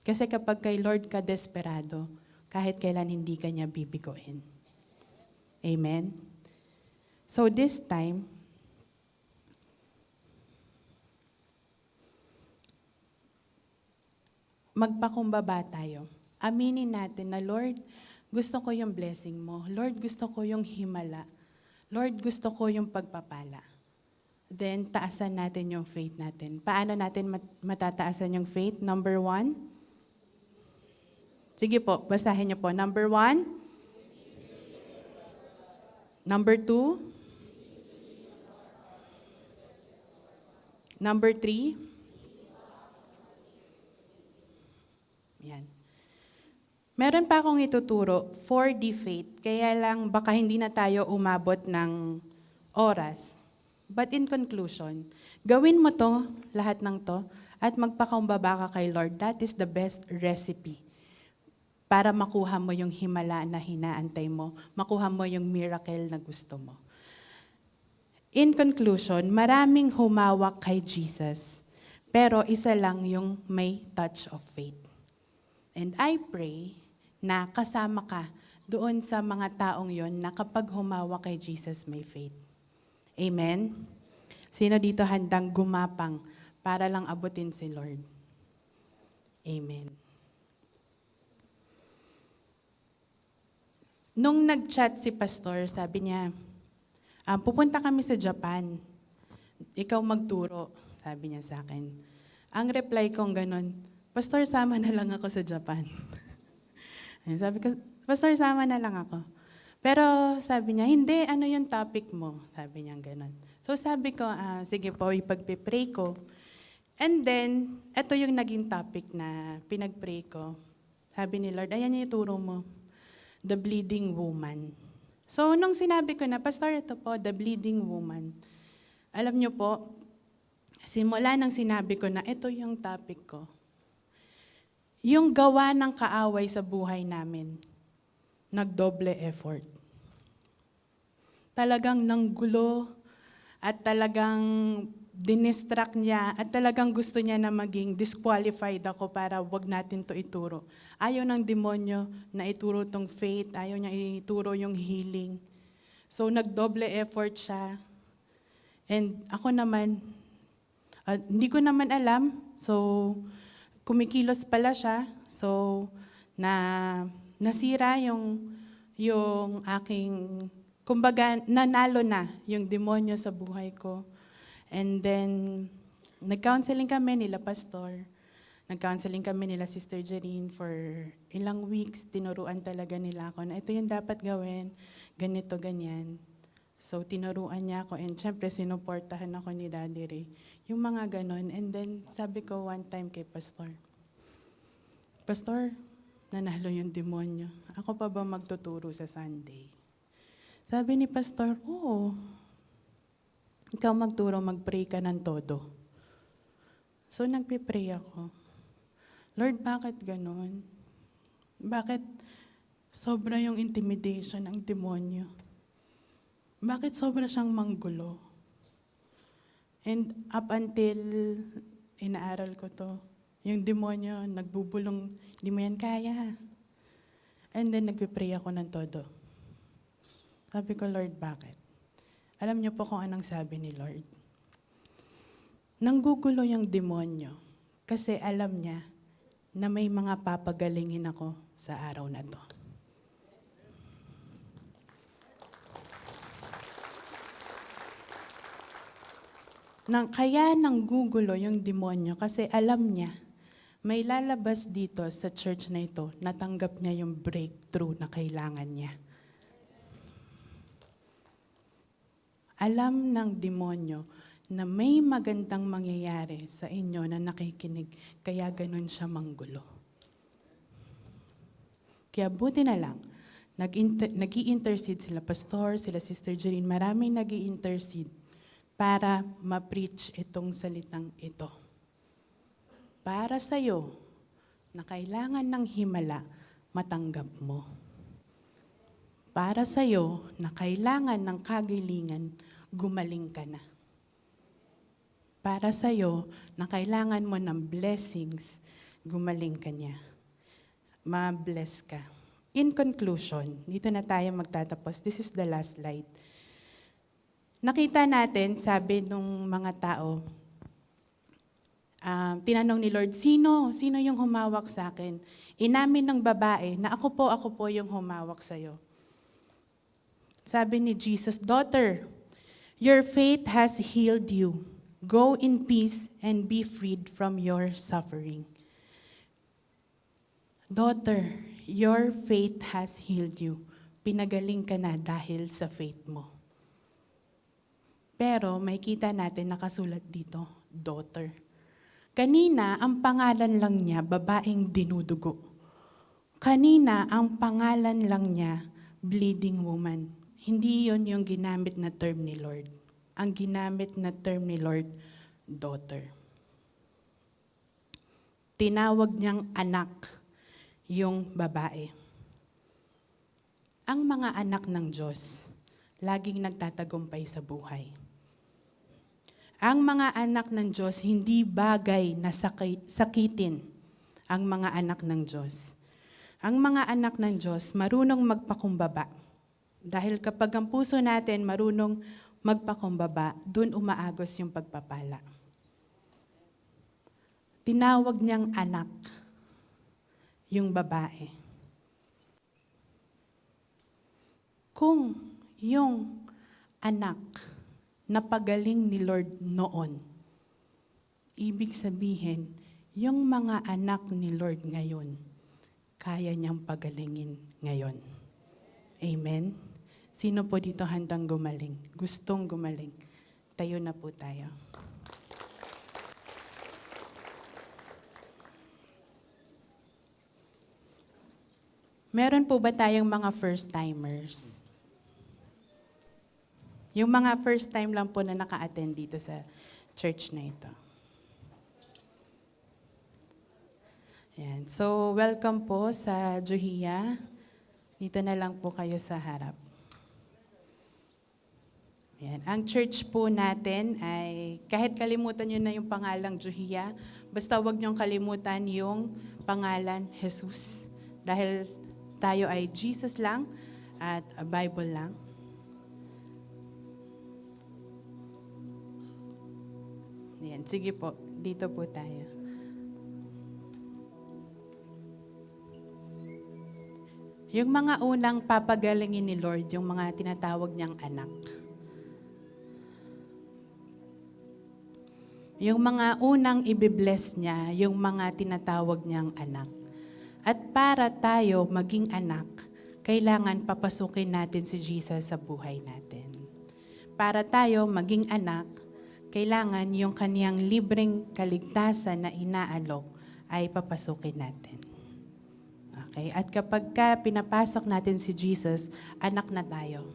Kasi kapag kay Lord ka desperado, kahit kailan hindi ka niya bibiguin. Amen? So this time, magpakumbaba tayo. Aminin natin na, Lord, gusto ko yung blessing mo. Lord, gusto ko yung himala. Lord, gusto ko yung pagpapala. Then, taasan natin yung faith natin. Paano natin matataasan yung faith? Number 1. Sige po, basahin niyo po. Number 1. Number 2. Number 3. Yan. Meron pa akong ituturo for the faith, kaya lang baka hindi na tayo umabot ng oras. But in conclusion, gawin mo to, lahat ng to, at magpakumbaba ka kay Lord. That is the best recipe para makuha mo yung himala na hinaantay mo, makuha mo yung miracle na gusto mo. In conclusion, maraming humawak kay Jesus, pero isa lang yung may touch of faith. And I pray na kasama ka doon sa mga taong yon na kapag humawak kay Jesus, may faith. Amen? Sino dito handang gumapang para lang abutin si Lord? Amen. Nung nag-chat si Pastor, sabi niya, pupunta kami sa Japan. Ikaw magturo, sabi niya sa akin. Ang reply kong ganun, Pastor, sama na lang ako sa Japan. Sabi ko, Pastor, sama na lang ako. Pero sabi niya, hindi, ano yung topic mo? Sabi niya ganun. So sabi ko, sige po, ipagpipray ko. And then, ito yung naging topic na pinagpray ko. Sabi ni Lord, ayan yung ituro mo, the bleeding woman. So nung sinabi ko na, Pastor, ito po, the bleeding woman. Alam niyo po, simula nang sinabi ko na ito yung topic ko, yung gawa ng kaaway sa buhay namin, nagdoble effort. Talagang nanggulo at talagang dinistract niya at talagang gusto niya na maging disqualified ako para wag natin to ituro. Ayaw ng demonyo na ituro tong faith, ayaw niya ituro yung healing. So nagdoble effort siya. And ako naman, hindi ko naman alam, so kumikilos pala siya, so nasira yung aking, kumbaga nanalo na yung demonyo sa buhay ko. And then, nag-counseling kami nila Pastor, nag-counseling kami nila Sister Jerine for ilang weeks, tinuruan talaga nila ako na ito yung dapat gawin, ganito, ganyan. So, tinuruan niya ako and syempre sinuportahan ako ni Daddy Ray. Yung mga ganon. And then, sabi ko one time kay Pastor, Pastor, nanalo yung demonyo. Ako pa ba magtuturo sa Sunday? Sabi ni Pastor, oo. Ikaw magturo, mag-pray ka ng todo. So, nagpipray ako. Lord, bakit ganon? Bakit sobra yung intimidation ng demonyo? Bakit sobra siyang manggulo? And up until inaaral ko to, yung demonyo nagbubulong, hindi mo yan kaya. And then nagpipray ako ng todo. Sabi ko, Lord, bakit? Alam niyo po kung anong sabi ni Lord? Nanggugulo yung demonyo kasi alam niya na may mga papagalingin ako sa araw na to. Kaya nanggugulo yung demonyo kasi alam niya may lalabas dito sa church na ito, natanggap niya yung breakthrough na kailangan niya. Alam ng demonyo na may magandang mangyayari sa inyo na nakikinig, kaya ganun siya manggulo. Kaya buti na lang, nag-i-intercede sila pastor, sila Sister Jeline, maraming nag-i-intercede para ma-preach itong salitang ito. Para sa'yo, na kailangan ng himala, matanggap mo. Para sa'yo, na kailangan ng kagilingan, gumaling ka na. Para sa'yo, na kailangan mo ng blessings, gumaling ka niya. Ma-bless ka. In conclusion, dito na tayo magtatapos. This is the last slide. Nakita natin, sabi nung mga tao, tinanong ni Lord, sino yung humawak sa akin? Inamin ng babae na ako po yung humawak sa'yo. Sabi ni Jesus, daughter, your faith has healed you. Go in peace and be freed from your suffering. Daughter, your faith has healed you. Pinagaling ka na dahil sa faith mo. Pero may kita natin nakasulat dito, daughter. Kanina, ang pangalan lang niya, babaeng dinudugo. Kanina, ang pangalan lang niya, bleeding woman. Hindi yon yung ginamit na term ni Lord. Ang ginamit na term ni Lord, daughter. Tinawag niyang anak yung babae. Ang mga anak ng Diyos, laging nagtatagumpay sa buhay. Ang mga anak ng Diyos, hindi bagay na sakitin ang mga anak ng Diyos. Ang mga anak ng Diyos, marunong magpakumbaba. Dahil kapag ang puso natin marunong magpakumbaba, dun umaagos yung pagpapala. Tinawag niyang anak yung babae. Kung yung anak napagaling ni Lord noon, ibig sabihin, yung mga anak ni Lord ngayon, kaya niyang pagalingin ngayon. Amen? Sino po dito handang gumaling? Gustong gumaling? Tayo na po tayo. Meron po ba tayong mga first-timers? Yung mga first time lang po na naka-attend dito sa church na ito. Ayan. So, welcome po sa Juhia. Dito na lang po kayo sa harap. Ayan. Ang church po natin ay, kahit kalimutan nyo na yung pangalang Juhia, basta huwag nyong kalimutan yung pangalan Jesus. Dahil tayo ay Jesus lang at Bible lang. Ayan, sige po, dito po tayo. Yung mga unang papagalingin ni Lord, yung mga tinatawag niyang anak. Yung mga unang ibibless niya, yung mga tinatawag niyang anak. At para tayo maging anak, kailangan papasukin natin si Jesus sa buhay natin. Para tayo maging anak, kailangan yung kaniyang libreng kaligtasan na inaalok ay papasukin natin. Okay? At kapag pinapasok natin si Jesus, anak na tayo.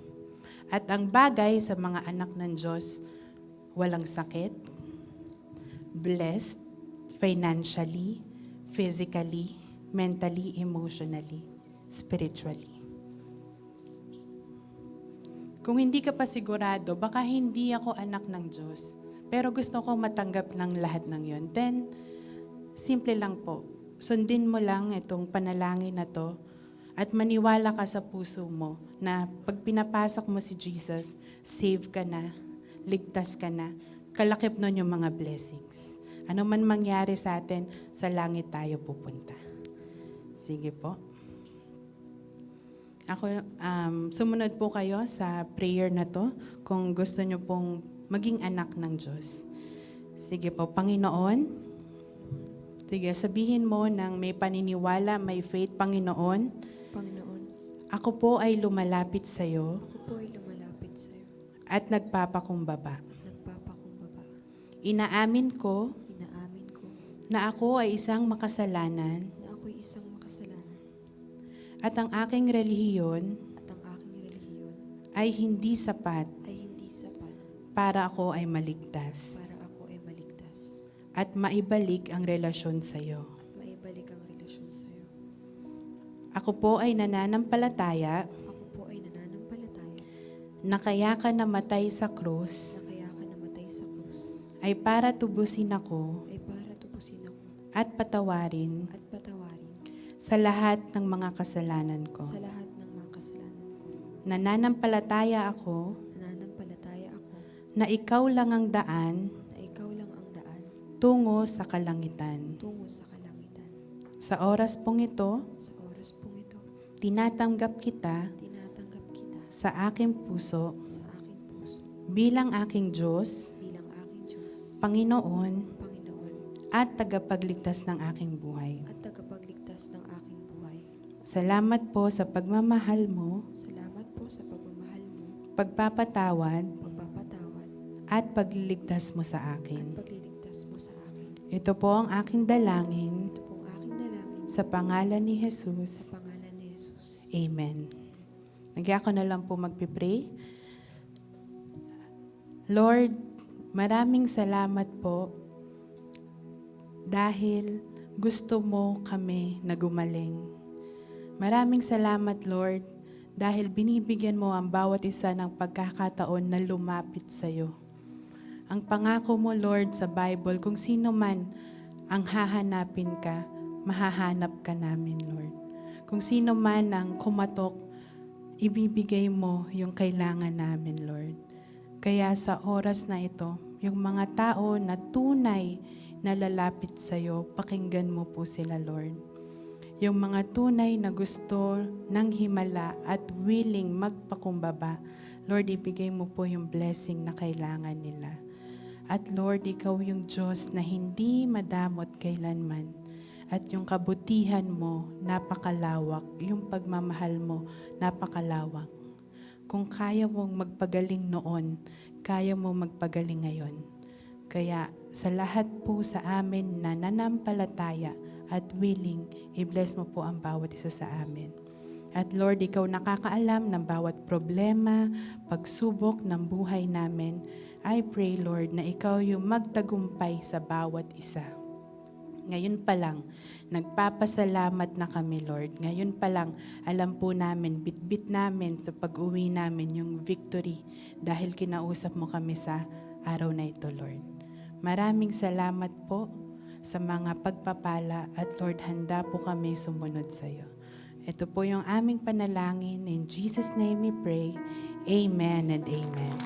At ang bagay sa mga anak ng Diyos, walang sakit, blessed, financially, physically, mentally, emotionally, spiritually. Kung hindi ka pa sigurado, baka hindi ako anak ng Diyos, pero gusto ko matanggap ng lahat ng yon. Then, simple lang po. Sundin mo lang itong panalangin na to at maniwala ka sa puso mo na pag pinapasok mo si Jesus, save ka na, ligtas ka na, kalakip nun yung mga blessings. Ano man mangyari sa atin, sa langit tayo pupunta. Sige po. Ako, sumunod po kayo sa prayer na to kung gusto nyo pong maging anak ng Diyos. Sige po, Panginoon. Sige, sabihin mo ng may paniniwala, may faith, Panginoon. Panginoon, Ako po ay lumalapit sa iyo ako po ay lumalapit sa iyo at nagpapakumbaba. at nagpapakumbaba. Inaamin ko Inaamin ko na ako ay isang makasalanan na ako'y isang makasalanan at ang aking relihiyon at ang aking relihiyon ay hindi sapat ay hindi sapat para ako ay maligtas para ako ay maligtas at maibalik ang relasyon sa iyo. at maibalik ang relasyon sa iyo. Ako po ay nananampalataya Ako po ay nananampalataya na kaya ka namatay sa krus na kaya ka namatay sa krus ay para tubusin ako ay para tubusin ako at patawarin at patawarin sa lahat ng mga kasalanan ko. sa lahat ng mga kasalanan ko. Nananampalataya ako Nananampalataya ako na ikaw lang ang daan na ikaw lang ang daan tungo sa kalangitan. tungo sa kalangitan. Sa oras pong ito, Sa oras pong ito, tinatanggap kita tinatanggap kita sa aking puso sa aking puso bilang aking Diyos, bilang aking Diyos, Panginoon, Panginoon, at tagapagligtas ng aking buhay. at tagapagligtas ng aking buhay. Salamat po sa pagmamahal mo, Salamat po sa pagmamahal mo, pagpapatawad, pagpapatawad, at pagliligtas mo sa at akin. pagliligtas mo sa akin. Ito po ang aking dalangin Ito pong aking dalangin sa pangalan ni sa Jesus. pangalan ni Jesus. Amen. Ako na lang po magpipray. Lord, maraming salamat po dahil gusto mo kami na gumaling. Maraming salamat, Lord, dahil binibigyan mo ang bawat isa ng pagkakataon na lumapit sa iyo. Ang pangako mo, Lord, sa Bible, kung sino man ang hahanapin ka, mahahanap ka namin, Lord. Kung sino man ang kumatok, ibibigay mo yung kailangan namin, Lord. Kaya sa oras na ito, yung mga tao na tunay na lalapit sa iyo, pakinggan mo po sila, Lord. Yung mga tunay na gusto ng himala at willing magpakumbaba, Lord, ibigay mo po yung blessing na kailangan nila. At Lord, ikaw yung Diyos na hindi madamot kailanman. At yung kabutihan mo, napakalawak. Yung pagmamahal mo, napakalawak. Kung kaya mong magpagaling noon, kaya mo magpagaling ngayon. Kaya sa lahat po sa amin na nanampalataya at willing, i-bless mo po ang bawat isa sa amin. At Lord, ikaw nakakaalam ng bawat problema, pagsubok ng buhay namin. I pray, Lord, na ikaw yung magtagumpay sa bawat isa. Ngayon pa lang, nagpapasalamat na kami, Lord. Ngayon pa lang, alam po namin, bit-bit namin sa pag-uwi namin yung victory dahil kinausap mo kami sa araw na ito, Lord. Maraming salamat po sa mga pagpapala at Lord, handa po kami sumunod sa iyo. Ito po yung aming panalangin. In Jesus' name we pray. Amen and amen.